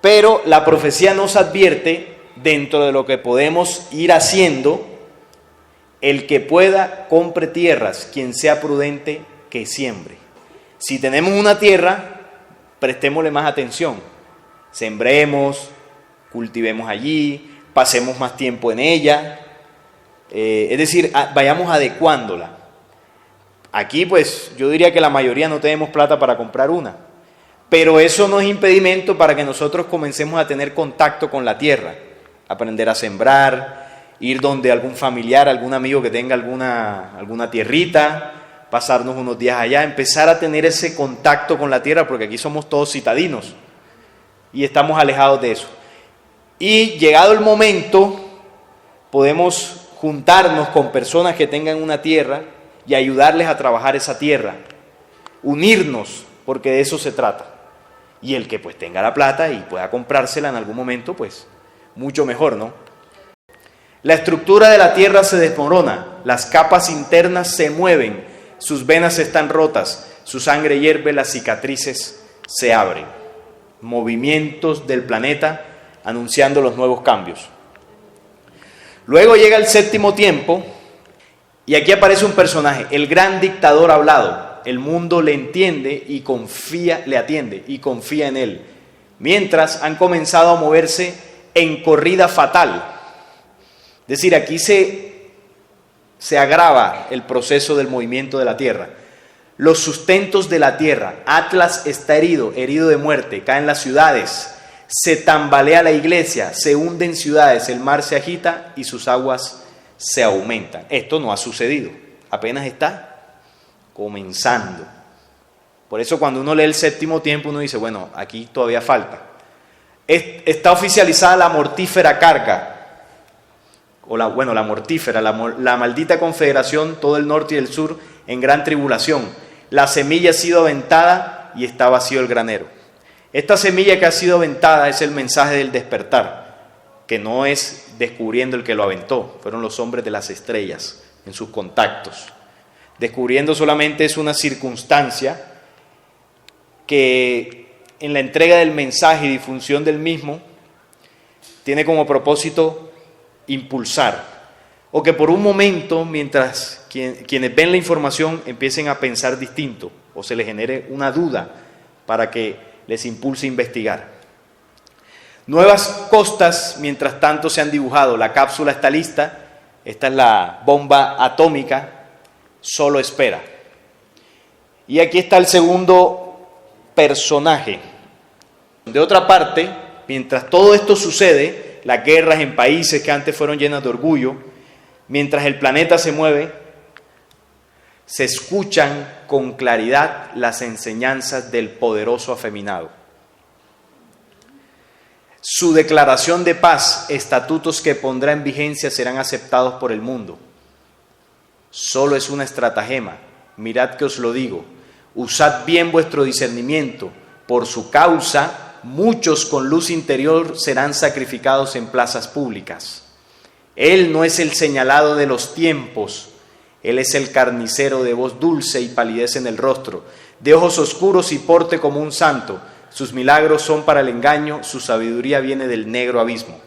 Pero la profecía nos advierte, dentro de lo que podemos ir haciendo, el que pueda, compre tierras, quien sea prudente, que siembre. Si tenemos una tierra, prestémosle más atención. Sembremos, cultivemos allí, pasemos más tiempo en ella. Es decir, vayamos adecuándola. Aquí, pues, yo diría que la mayoría no tenemos plata para comprar una. Pero eso no es impedimento para que nosotros comencemos a tener contacto con la tierra. Aprender a sembrar, ir donde algún familiar, algún amigo que tenga alguna tierrita, pasarnos unos días allá, empezar a tener ese contacto con la tierra, porque aquí somos todos citadinos y estamos alejados de eso. Y llegado el momento, podemos juntarnos con personas que tengan una tierra y ayudarles a trabajar esa tierra, unirnos, porque de eso se trata. Y el que pues tenga la plata y pueda comprársela en algún momento, pues mucho mejor, ¿no? La estructura de la tierra se desmorona, las capas internas se mueven, sus venas están rotas, su sangre hierve, las cicatrices se abren. Movimientos del planeta anunciando los nuevos cambios. Luego llega el séptimo tiempo y aquí aparece un personaje, el gran dictador hablado. El mundo le entiende y le atiende y confía en él. Mientras han comenzado a moverse en corrida fatal. Es decir, aquí se agrava el proceso del movimiento de la tierra. Los sustentos de la tierra, Atlas está herido de muerte, caen las ciudades, se tambalea la iglesia, se hunden ciudades, el mar se agita y sus aguas se aumentan. Esto no ha sucedido, apenas está comenzando. Por eso cuando uno lee el séptimo tiempo uno dice, bueno, aquí todavía falta. Está oficializada la mortífera carga, la mortífera, la maldita confederación, todo el norte y el sur en gran tribulación. La semilla ha sido aventada y está vacío el granero. Esta semilla que ha sido aventada es el mensaje del despertar, que no es descubriendo el que lo aventó, fueron los hombres de las estrellas en sus contactos. Descubriendo solamente es una circunstancia que en la entrega del mensaje y difusión del mismo tiene como propósito impulsar, o que por un momento, mientras quienes ven la información empiecen a pensar distinto, o se les genere una duda para que les impulse a investigar. Nuevas costas, mientras tanto, se han dibujado. La cápsula está lista, esta es la bomba atómica, solo espera. Y aquí está el segundo personaje. De otra parte, mientras todo esto sucede, las guerras en países que antes fueron llenas de orgullo, mientras el planeta se mueve, se escuchan con claridad las enseñanzas del poderoso afeminado. Su declaración de paz, estatutos que pondrá en vigencia serán aceptados por el mundo. Solo es una estratagema, mirad que os lo digo, usad bien vuestro discernimiento, por su causa muchos con luz interior serán sacrificados en plazas públicas. Él no es el señalado de los tiempos, él es el carnicero de voz dulce y palidez en el rostro, de ojos oscuros y porte como un santo, sus milagros son para el engaño, su sabiduría viene del negro abismo.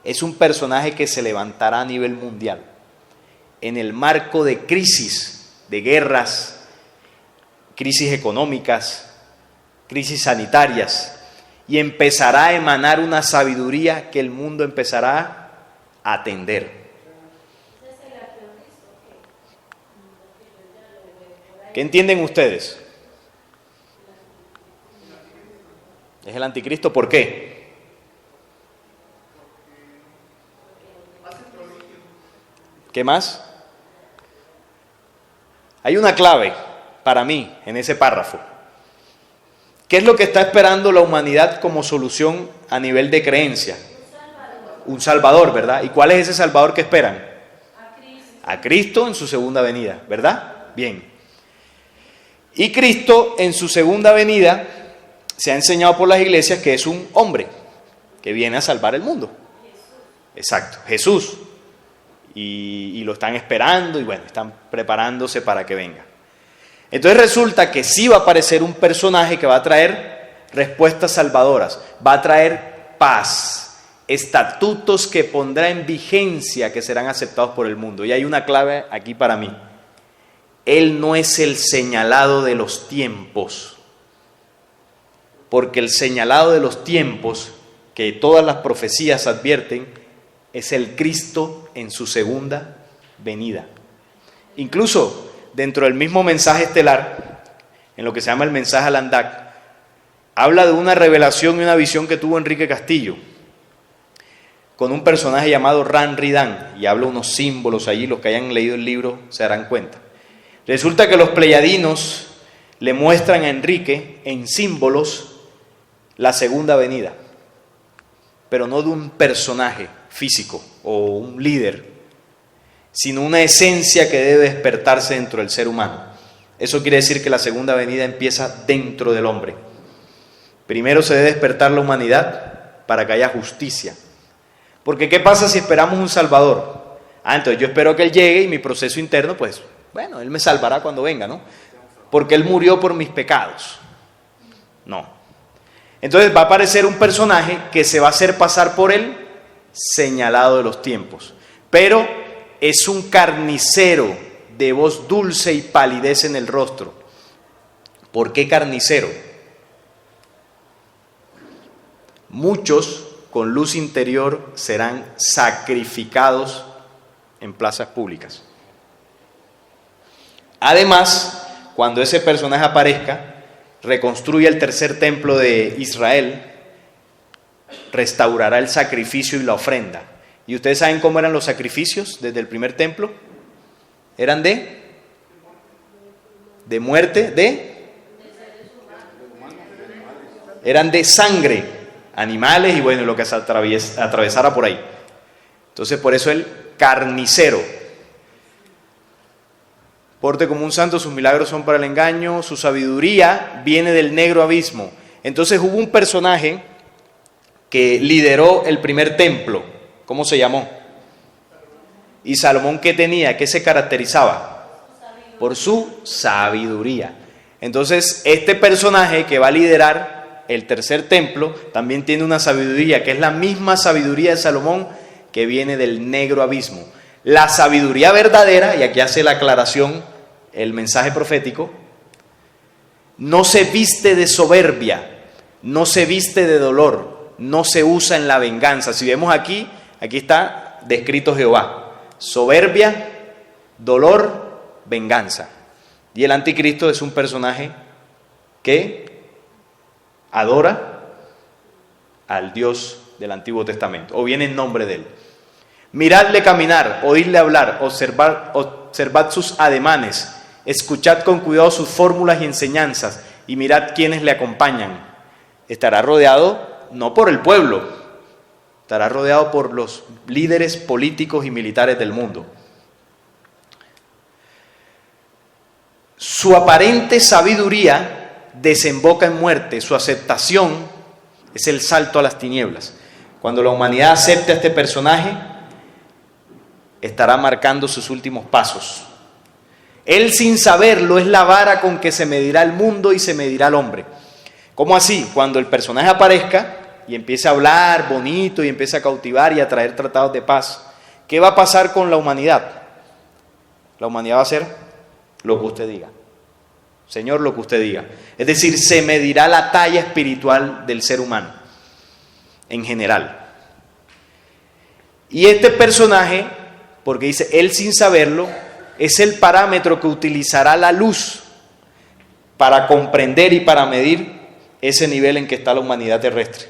Es un personaje que se levantará a nivel mundial, en el marco de crisis, de guerras, crisis económicas, crisis sanitarias, y empezará a emanar una sabiduría que el mundo empezará a atender. ¿Qué entienden ustedes? ¿Es el anticristo? ¿Por qué? ¿Qué más? Hay una clave para mí en ese párrafo. ¿Qué es lo que está esperando la humanidad como solución a nivel de creencia? Un Salvador, ¿verdad? ¿Y cuál es ese Salvador que esperan? A Cristo en su segunda venida, ¿verdad? Bien. Y Cristo en su segunda venida se ha enseñado por las iglesias que es un hombre que viene a salvar el mundo. Exacto, Jesús. Y lo están esperando y bueno, están preparándose para que venga. Entonces resulta que sí va a aparecer un personaje que va a traer respuestas salvadoras, va a traer paz, estatutos que pondrá en vigencia, que serán aceptados por el mundo. Y hay una clave aquí para mí. Él no es el señalado de los tiempos, porque el señalado de los tiempos, que todas las profecías advierten, es el Cristo en su segunda venida. Incluso dentro del mismo mensaje estelar, en lo que se llama el mensaje Alandac, habla de una revelación y una visión que tuvo Enrique Castillo con un personaje llamado Ran Ridan, y habla unos símbolos allí, los que hayan leído el libro se darán cuenta. Resulta que los pleyadinos le muestran a Enrique en símbolos la segunda venida, pero no de un personaje físico o un líder, sino una esencia que debe despertarse dentro del ser humano. Eso quiere decir que la segunda venida empieza dentro del hombre. Primero se debe despertar la humanidad para que haya justicia. Porque ¿qué pasa si esperamos un Salvador? Entonces yo espero que Él llegue y mi proceso interno, pues, bueno, Él me salvará cuando venga, ¿no? Porque Él murió por mis pecados. No. Entonces va a aparecer un personaje que se va a hacer pasar por Él, señalado de los tiempos. Pero es un carnicero de voz dulce y palidez en el rostro. ¿Por qué carnicero? Muchos con luz interior serán sacrificados en plazas públicas. Además, cuando ese personaje aparezca, reconstruye el tercer templo de Israel, restaurará el sacrificio y la ofrenda. ¿Y ustedes saben cómo eran los sacrificios desde el primer templo? Eran de muerte, eran de sangre, animales y bueno, lo que se atravesara por ahí. Entonces, por eso el carnicero. Porte como un santo, sus milagros son para el engaño, su sabiduría viene del negro abismo. Entonces hubo un personaje que lideró el primer templo. ¿Cómo se llamó? ¿Y Salomón qué tenía? ¿Qué se caracterizaba? Por su sabiduría. Entonces, este personaje que va a liderar el tercer templo también tiene una sabiduría, que es la misma sabiduría de Salomón, que viene del negro abismo. La sabiduría verdadera, y aquí hace la aclaración el mensaje profético, no se viste de soberbia, no se viste de dolor, no se usa en la venganza. Si vemos aquí está descrito Jehová: soberbia, dolor, venganza. Y el anticristo es un personaje que adora al Dios del Antiguo Testamento, o viene en nombre de él. Miradle caminar, oídle hablar, observad sus ademanes, escuchad con cuidado sus fórmulas y enseñanzas, y mirad quiénes le acompañan. Estará rodeado no por el pueblo, estará rodeado por los líderes políticos y militares del mundo. Su aparente sabiduría desemboca en muerte, su aceptación es el salto a las tinieblas. Cuando la humanidad acepte a este personaje, estará marcando sus últimos pasos. Él, sin saberlo, es la vara con que se medirá el mundo y se medirá el hombre. ¿Cómo así? Cuando el personaje aparezca y empiece a hablar bonito y empiece a cautivar y a traer tratados de paz, ¿qué va a pasar con la humanidad? La humanidad va a hacer lo que usted diga. Señor, lo que usted diga. Es decir, se medirá la talla espiritual del ser humano en general. Y este personaje, porque dice, él sin saberlo, es el parámetro que utilizará la luz para comprender y para medir ese nivel en que está la humanidad terrestre.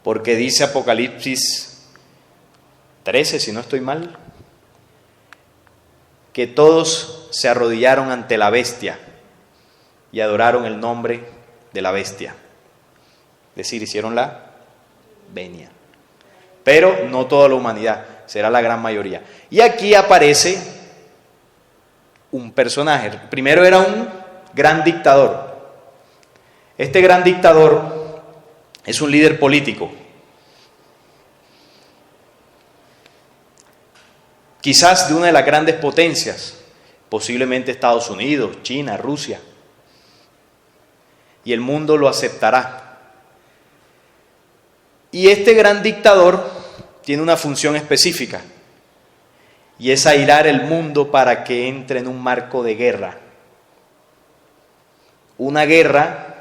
Porque dice Apocalipsis 13, si no estoy mal, que todos se arrodillaron ante la bestia y adoraron el nombre de la bestia. Es decir, hicieron la venia. Pero no toda la humanidad, será la gran mayoría. Y aquí aparece un personaje. Primero era un gran dictador. Este gran dictador es un líder político. Quizás de una de las grandes potencias, posiblemente Estados Unidos, China, Rusia. y el mundo lo aceptará. Y este gran dictador tiene una función específica, y es airar el mundo para que entre en un marco de guerra. Una guerra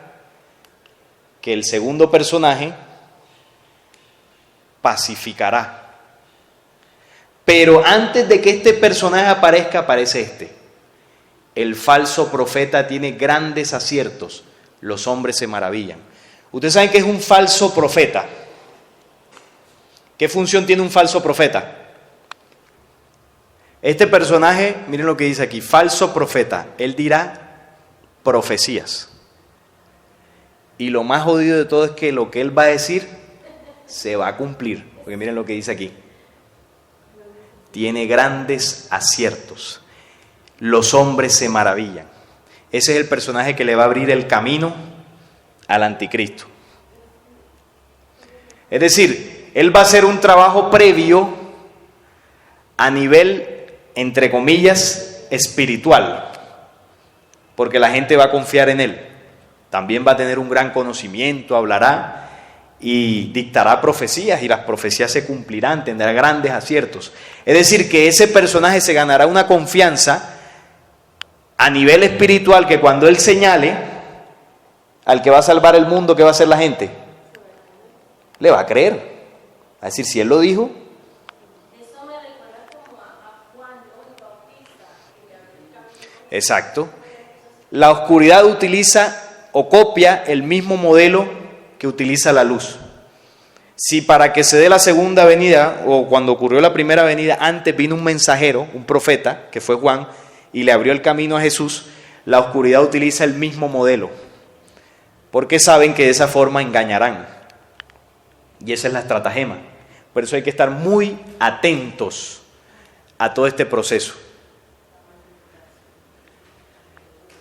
que el segundo personaje pacificará. Pero antes de que este personaje aparezca, aparece este. El falso profeta tiene grandes aciertos. Los hombres se maravillan. Ustedes saben que es un falso profeta. ¿Qué función tiene un falso profeta? Este personaje, miren lo que dice aquí, falso profeta. Él dirá profecías. Y lo más jodido de todo es que lo que él va a decir se va a cumplir. Porque miren lo que dice aquí. Tiene grandes aciertos. Los hombres se maravillan. Ese es el personaje que le va a abrir el camino al anticristo. Es decir, él va a hacer un trabajo previo a nivel, entre comillas, espiritual. Porque la gente va a confiar en él. También va a tener un gran conocimiento, hablará y dictará profecías, y las profecías se cumplirán, tendrá grandes aciertos. Es decir, que ese personaje se ganará una confianza a nivel espiritual, que cuando él señale al que va a salvar el mundo, ¿qué va a hacer la gente? Le va a creer. Va a decir, si él lo dijo. Eso me recuerda como a Juan, ¿no? El Bautista, que le abrió el camino. Exacto. La oscuridad utiliza o copia el mismo modelo que utiliza la luz. Si para que se dé la segunda venida, o cuando ocurrió la primera venida, antes vino un mensajero, un profeta, que fue Juan, y le abrió el camino a Jesús, la oscuridad utiliza el mismo modelo, porque saben que de esa forma engañarán. Y esa es la estratagema. Por eso hay que estar muy atentos a todo este proceso.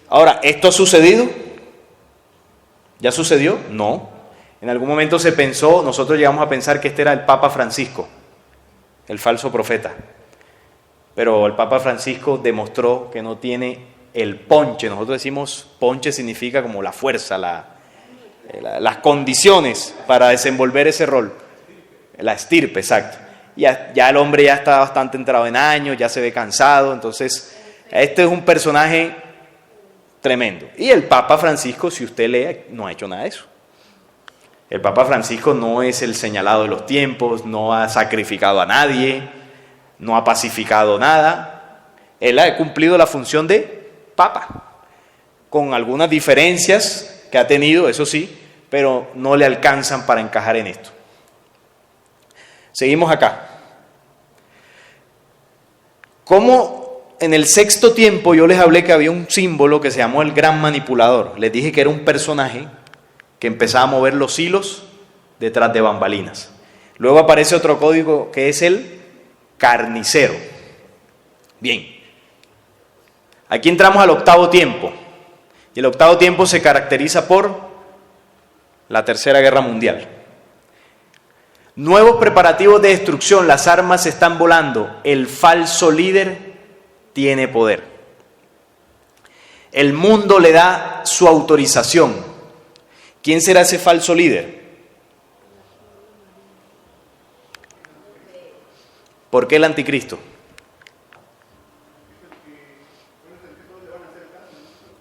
Ahora, ¿esto ha sucedido? ¿Ya sucedió? No. En algún momento se pensó, nosotros llegamos a pensar que este era el Papa Francisco, el falso profeta. Pero el Papa Francisco demostró que no tiene el ponche. Nosotros decimos ponche significa como la fuerza, las condiciones para desenvolver ese rol. La estirpe, exacto. Ya el hombre ya está bastante entrado en años, ya se ve cansado. Entonces, este es un personaje tremendo. Y el Papa Francisco, si usted lee, no ha hecho nada de eso. El Papa Francisco no es el señalado de los tiempos, no ha sacrificado a nadie, no ha pacificado nada. Él ha cumplido la función de Papa, con algunas diferencias que ha tenido, eso sí, pero no le alcanzan para encajar en esto. Seguimos acá. ¿Cómo en el sexto tiempo yo les hablé que había un símbolo que se llamó el gran manipulador? Les dije que era un personaje que empezaba a mover los hilos detrás de bambalinas. Luego aparece otro código que es el carnicero. Bien, aquí entramos al octavo tiempo. Y el octavo tiempo se caracteriza por la Tercera Guerra Mundial. Nuevos preparativos de destrucción, las armas están volando, el falso líder tiene poder. El mundo le da su autorización. ¿Quién será ese falso líder? ¿Por qué el anticristo?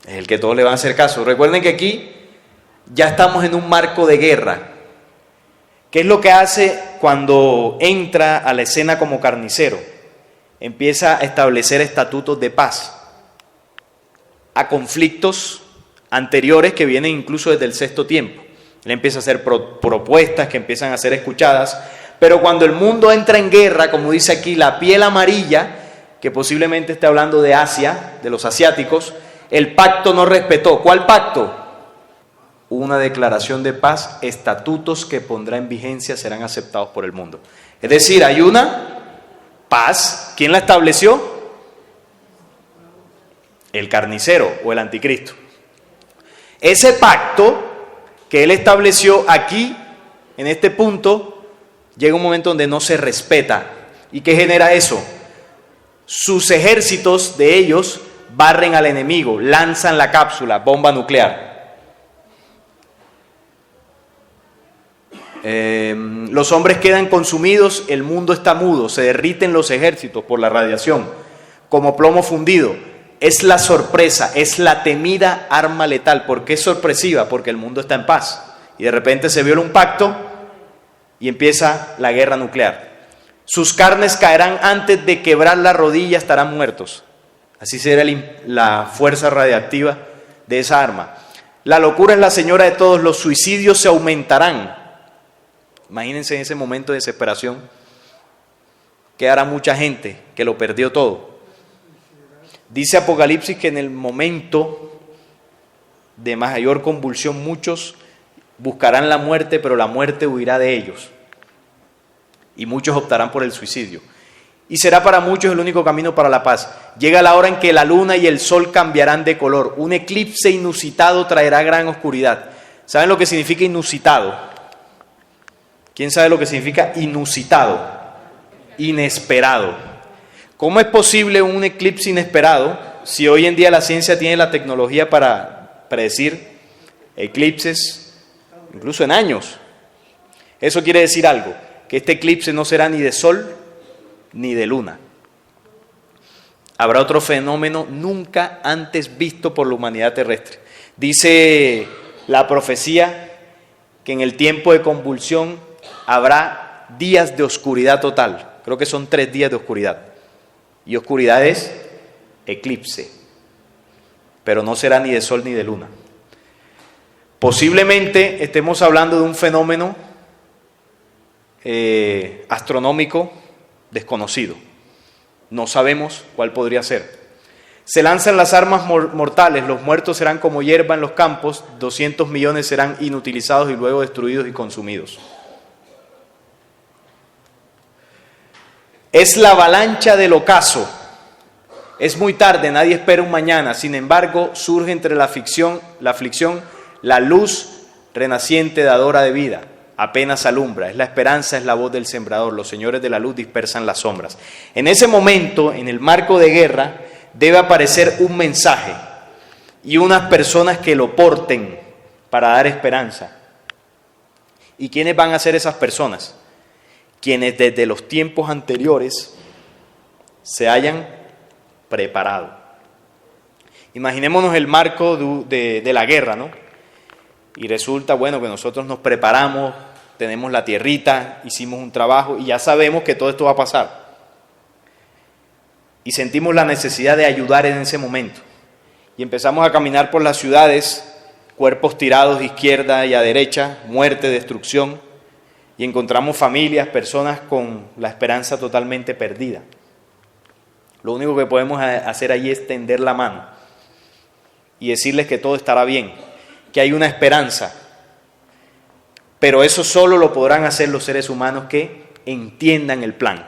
Es el que todos le van a hacer caso. Recuerden que aquí ya estamos en un marco de guerra. ¿Qué es lo que hace cuando entra a la escena como carnicero? Empieza a establecer estatutos de paz a conflictos anteriores que vienen incluso desde el sexto tiempo. Él empieza a hacer propuestas que empiezan a ser escuchadas, pero cuando el mundo entra en guerra, como dice aquí, la piel amarilla, que posiblemente esté hablando de Asia, de los asiáticos, el pacto no respetó. ¿Cuál pacto? Una declaración de paz, estatutos que pondrá en vigencia serán aceptados por el mundo. Es decir, hay una paz. ¿Quién la estableció? El carnicero o el anticristo. Ese pacto que él estableció aquí, en este punto, llega un momento donde no se respeta. ¿Y qué genera eso? Sus ejércitos de ellos barren al enemigo, lanzan la cápsula, bomba nuclear. Los hombres quedan consumidos, el mundo está mudo, se derriten los ejércitos por la radiación, como plomo fundido. Es la sorpresa, es la temida arma letal. ¿Por qué es sorpresiva? Porque el mundo está en paz y de repente se viola un pacto y empieza la guerra nuclear. Sus carnes caerán antes de quebrar la rodilla, estarán muertos. Así será la fuerza radiactiva de esa arma. La locura es la señora de todos, los suicidios se aumentarán. Imagínense en ese momento de desesperación, quedará mucha gente que lo perdió todo. Dice Apocalipsis que en el momento de mayor convulsión muchos buscarán la muerte, pero la muerte huirá de ellos. Y muchos optarán por el suicidio. Y será para muchos el único camino para la paz. Llega la hora en que la luna y el sol cambiarán de color. Un eclipse inusitado traerá gran oscuridad. ¿Saben lo que significa inusitado? ¿Quién sabe lo que significa inusitado? Inesperado. ¿Cómo es posible un eclipse inesperado si hoy en día la ciencia tiene la tecnología para predecir eclipses incluso en años? Eso quiere decir algo, que este eclipse no será ni de sol ni de luna. Habrá otro fenómeno nunca antes visto por la humanidad terrestre. Dice la profecía que en el tiempo de convulsión habrá días de oscuridad total. Creo que son 3 días de oscuridad. Y oscuridad es eclipse, pero no será ni de sol ni de luna. Posiblemente estemos hablando de un fenómeno astronómico desconocido. No sabemos cuál podría ser. Se lanzan las armas mortales, los muertos serán como hierba en los campos, 200 millones serán inutilizados y luego destruidos y consumidos. Es la avalancha del ocaso. Es muy tarde, nadie espera un mañana. Sin embargo, surge entre la aflicción, la luz renaciente dadora de vida. Apenas alumbra. Es la esperanza, es la voz del sembrador. Los señores de la luz dispersan las sombras. En ese momento, en el marco de guerra, debe aparecer un mensaje y unas personas que lo porten para dar esperanza. ¿Y quiénes van a ser esas personas? Quienes desde los tiempos anteriores se hayan preparado. Imaginémonos el marco de la guerra, ¿no? Y resulta, bueno, que nosotros nos preparamos, tenemos la tierrita, hicimos un trabajo y ya sabemos que todo esto va a pasar. Y sentimos la necesidad de ayudar en ese momento. Y empezamos a caminar por las ciudades, cuerpos tirados de izquierda y a derecha, muerte, destrucción. Y encontramos familias, personas con la esperanza totalmente perdida. Lo único que podemos hacer allí es tender la mano y decirles que todo estará bien, que hay una esperanza. Pero eso solo lo podrán hacer los seres humanos que entiendan el plan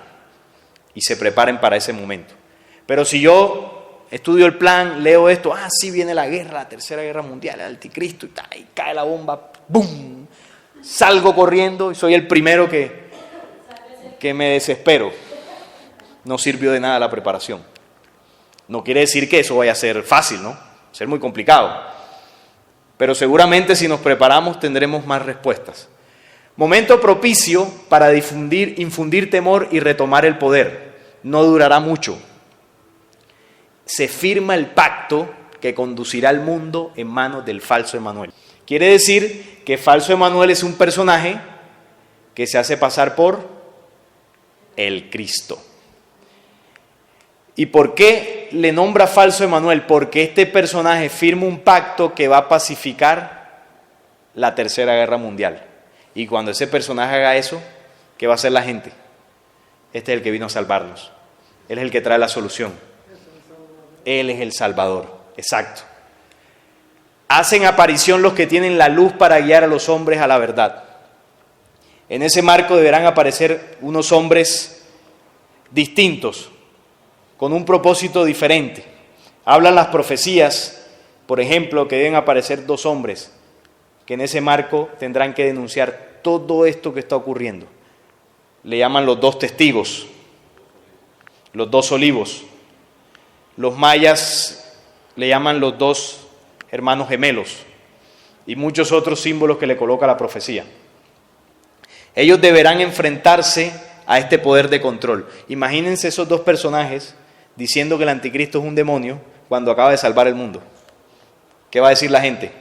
y se preparen para ese momento. Pero si yo estudio el plan, leo esto, sí viene la guerra, la tercera guerra mundial, el anticristo y cae la bomba, ¡bum! Salgo corriendo y soy el primero que me desespero. No sirvió de nada la preparación. No quiere decir que eso vaya a ser fácil, ¿no? Va a ser muy complicado. Pero seguramente si nos preparamos tendremos más respuestas. Momento propicio para infundir temor y retomar el poder. No durará mucho. Se firma el pacto que conducirá al mundo en manos del falso Emanuel. Quiere decir que falso Emanuel es un personaje que se hace pasar por el Cristo. ¿Y por qué le nombra falso Emanuel? Porque este personaje firma un pacto que va a pacificar la tercera guerra mundial. Y cuando ese personaje haga eso, ¿qué va a hacer la gente? Este es el que vino a salvarnos. Él es el que trae la solución. Él es el Salvador. Exacto. Hacen aparición los que tienen la luz para guiar a los hombres a la verdad. En ese marco deberán aparecer unos hombres distintos, con un propósito diferente. Hablan las profecías, por ejemplo, que deben aparecer 2 hombres, que en ese marco tendrán que denunciar todo esto que está ocurriendo. Le llaman los 2 testigos, los 2 olivos. Los mayas le llaman los 2 hermanos gemelos y muchos otros símbolos que le coloca la profecía. Ellos deberán enfrentarse a este poder de control. Imagínense esos dos personajes diciendo que el anticristo es un demonio cuando acaba de salvar el mundo. ¿Qué va a decir la gente?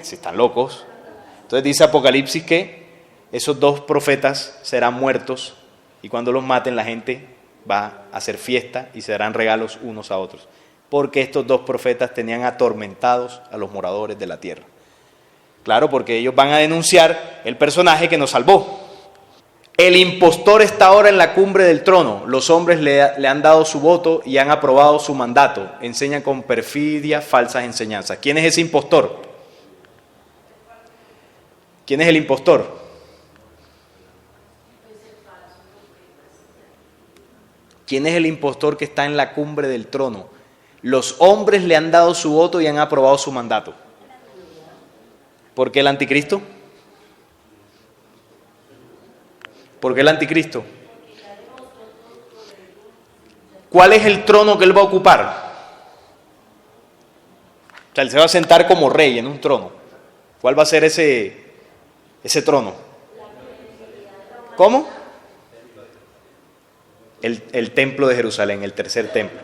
Si están locos. Entonces dice Apocalipsis que esos dos profetas serán muertos y cuando los maten la gente va a hacer fiesta y se darán regalos unos a otros. Porque estos dos profetas tenían atormentados a los moradores de la tierra. Claro, porque ellos van a denunciar el personaje que nos salvó. El impostor está ahora en la cumbre del trono. Los hombres le han dado su voto y han aprobado su mandato. Enseñan con perfidia falsas enseñanzas. ¿Quién es ese impostor? ¿Quién es el impostor? ¿Quién es el impostor que está en la cumbre del trono? Los hombres le han dado su voto y han aprobado su mandato. ¿Por qué el anticristo? ¿Por qué el anticristo? ¿Cuál es el trono que él va a ocupar? O sea, él se va a sentar como rey en un trono. ¿Cuál va a ser ese trono? ¿Cómo? El templo de Jerusalén, el tercer templo.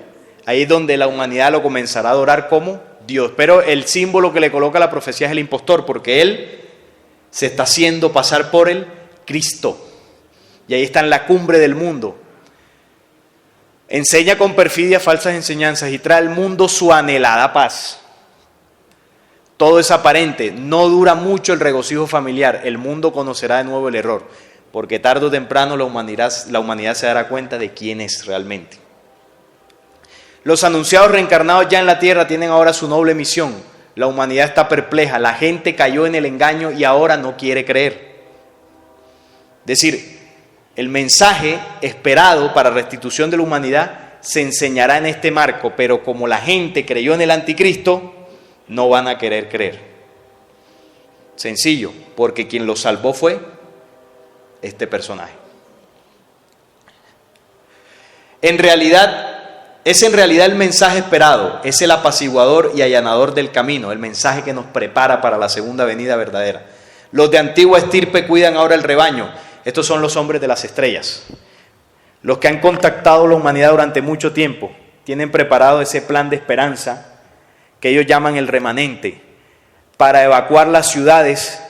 Ahí es donde la humanidad lo comenzará a adorar como Dios. Pero el símbolo que le coloca la profecía es el impostor, porque él se está haciendo pasar por el Cristo. Y ahí está en la cumbre del mundo. Enseña con perfidia falsas enseñanzas y trae al mundo su anhelada paz. Todo es aparente, no dura mucho el regocijo familiar. El mundo conocerá de nuevo el error, porque tarde o temprano la humanidad se dará cuenta de quién es realmente. Los anunciados reencarnados ya en la tierra tienen ahora su noble misión. La humanidad está perpleja, la gente cayó en el engaño y ahora no quiere creer. Es decir, el mensaje esperado para restitución de la humanidad se enseñará en este marco, pero como la gente creyó en el anticristo, no van a querer creer. Sencillo, porque quien los salvó fue este personaje. Es en realidad el mensaje esperado, es el apaciguador y allanador del camino, el mensaje que nos prepara para la segunda venida verdadera. Los de antigua estirpe cuidan ahora el rebaño. Estos son los hombres de las estrellas, los que han contactado la humanidad durante mucho tiempo, tienen preparado ese plan de esperanza que ellos llaman el remanente, para evacuar las ciudades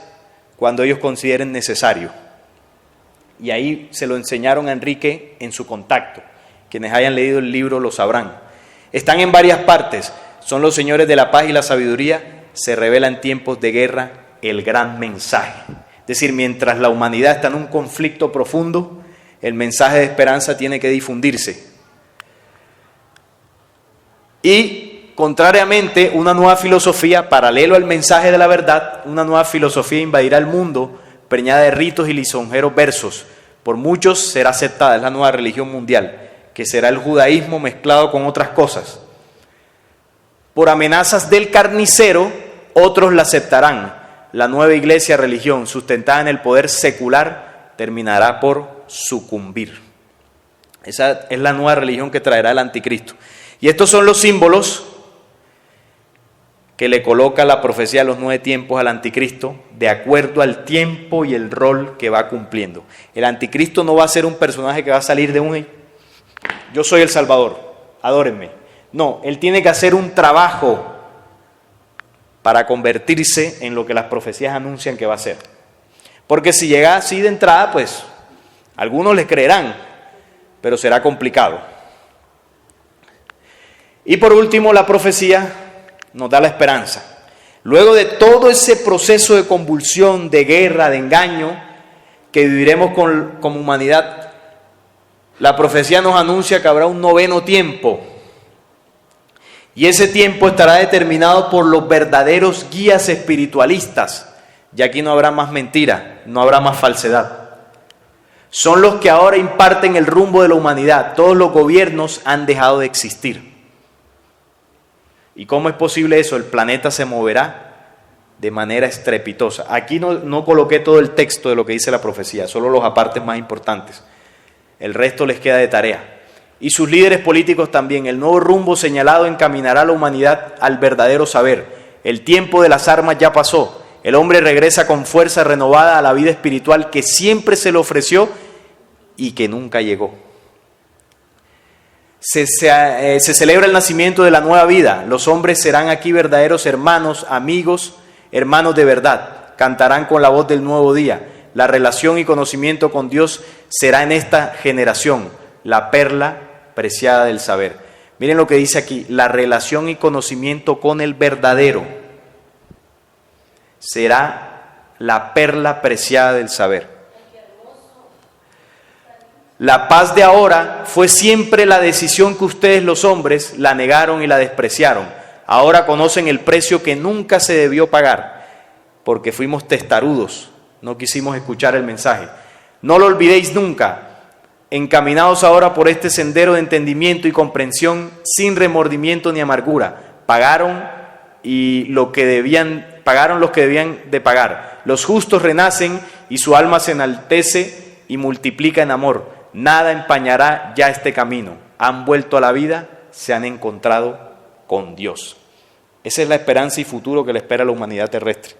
cuando ellos consideren necesario. Y ahí se lo enseñaron a Enrique en su contacto. Quienes hayan leído el libro lo sabrán. Están en varias partes, son los señores de la paz y la sabiduría, se revela en tiempos de guerra el gran mensaje. Es decir, mientras la humanidad está en un conflicto profundo, el mensaje de esperanza tiene que difundirse. Y, contrariamente, una nueva filosofía, paralelo al mensaje de la verdad, una nueva filosofía invadirá el mundo, preñada de ritos y lisonjeros versos. Por muchos será aceptada, es la nueva religión mundial, que será el judaísmo mezclado con otras cosas. Por amenazas del carnicero, otros la aceptarán. La nueva iglesia religión, sustentada en el poder secular, terminará por sucumbir. Esa es la nueva religión que traerá el anticristo. Y estos son los símbolos que le coloca la profecía de los 9 tiempos al anticristo, de acuerdo al tiempo y el rol que va cumpliendo. El anticristo no va a ser un personaje que va a salir de un yo soy el Salvador, adórenme. No, él tiene que hacer un trabajo para convertirse en lo que las profecías anuncian que va a ser. Porque si llega así de entrada, pues algunos le creerán, pero será complicado. Y por último, la profecía nos da la esperanza. Luego de todo ese proceso de convulsión, de guerra, de engaño que viviremos como humanidad, la profecía nos anuncia que habrá un 9º tiempo. Y ese tiempo estará determinado por los verdaderos guías espiritualistas. Y aquí no habrá más mentira, no habrá más falsedad. Son los que ahora imparten el rumbo de la humanidad. Todos los gobiernos han dejado de existir. ¿Y cómo es posible eso? El planeta se moverá de manera estrepitosa. Aquí no coloqué todo el texto de lo que dice la profecía, solo los apartes más importantes. El resto les queda de tarea. Y sus líderes políticos también. El nuevo rumbo señalado encaminará a la humanidad al verdadero saber. El tiempo de las armas ya pasó. El hombre regresa con fuerza renovada a la vida espiritual que siempre se le ofreció y que nunca llegó. Se celebra el nacimiento de la nueva vida. Los hombres serán aquí verdaderos hermanos, amigos, hermanos de verdad. Cantarán con la voz del nuevo día. La relación y conocimiento con Dios será en esta generación la perla preciada del saber. Miren lo que dice aquí, la relación y conocimiento con el verdadero será la perla preciada del saber. La paz de ahora fue siempre la decisión que ustedes los hombres la negaron y la despreciaron. Ahora conocen el precio que nunca se debió pagar, porque fuimos testarudos, no quisimos escuchar el mensaje. No lo olvidéis nunca, encaminados ahora por este sendero de entendimiento y comprensión, sin remordimiento ni amargura. Pagaron los que debían de pagar. Los justos renacen y su alma se enaltece y multiplica en amor. Nada empañará ya este camino. Han vuelto a la vida, se han encontrado con Dios. Esa es la esperanza y futuro que le espera a la humanidad terrestre.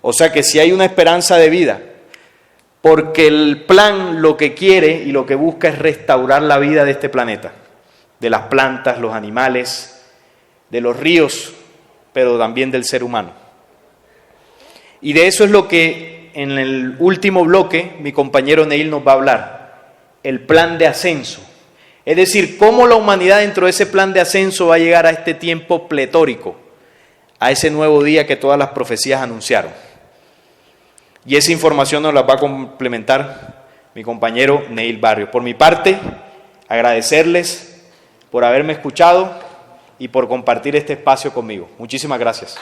O sea que si hay una esperanza de vida, porque el plan lo que quiere y lo que busca es restaurar la vida de este planeta, de las plantas, los animales, de los ríos, pero también del ser humano. Y de eso es lo que en el último bloque mi compañero Neil nos va a hablar, el plan de ascenso. Es decir, cómo la humanidad dentro de ese plan de ascenso va a llegar a este tiempo pletórico, a ese nuevo día que todas las profecías anunciaron. Y esa información nos la va a complementar mi compañero Neil Barrios. Por mi parte, agradecerles por haberme escuchado y por compartir este espacio conmigo. Muchísimas gracias.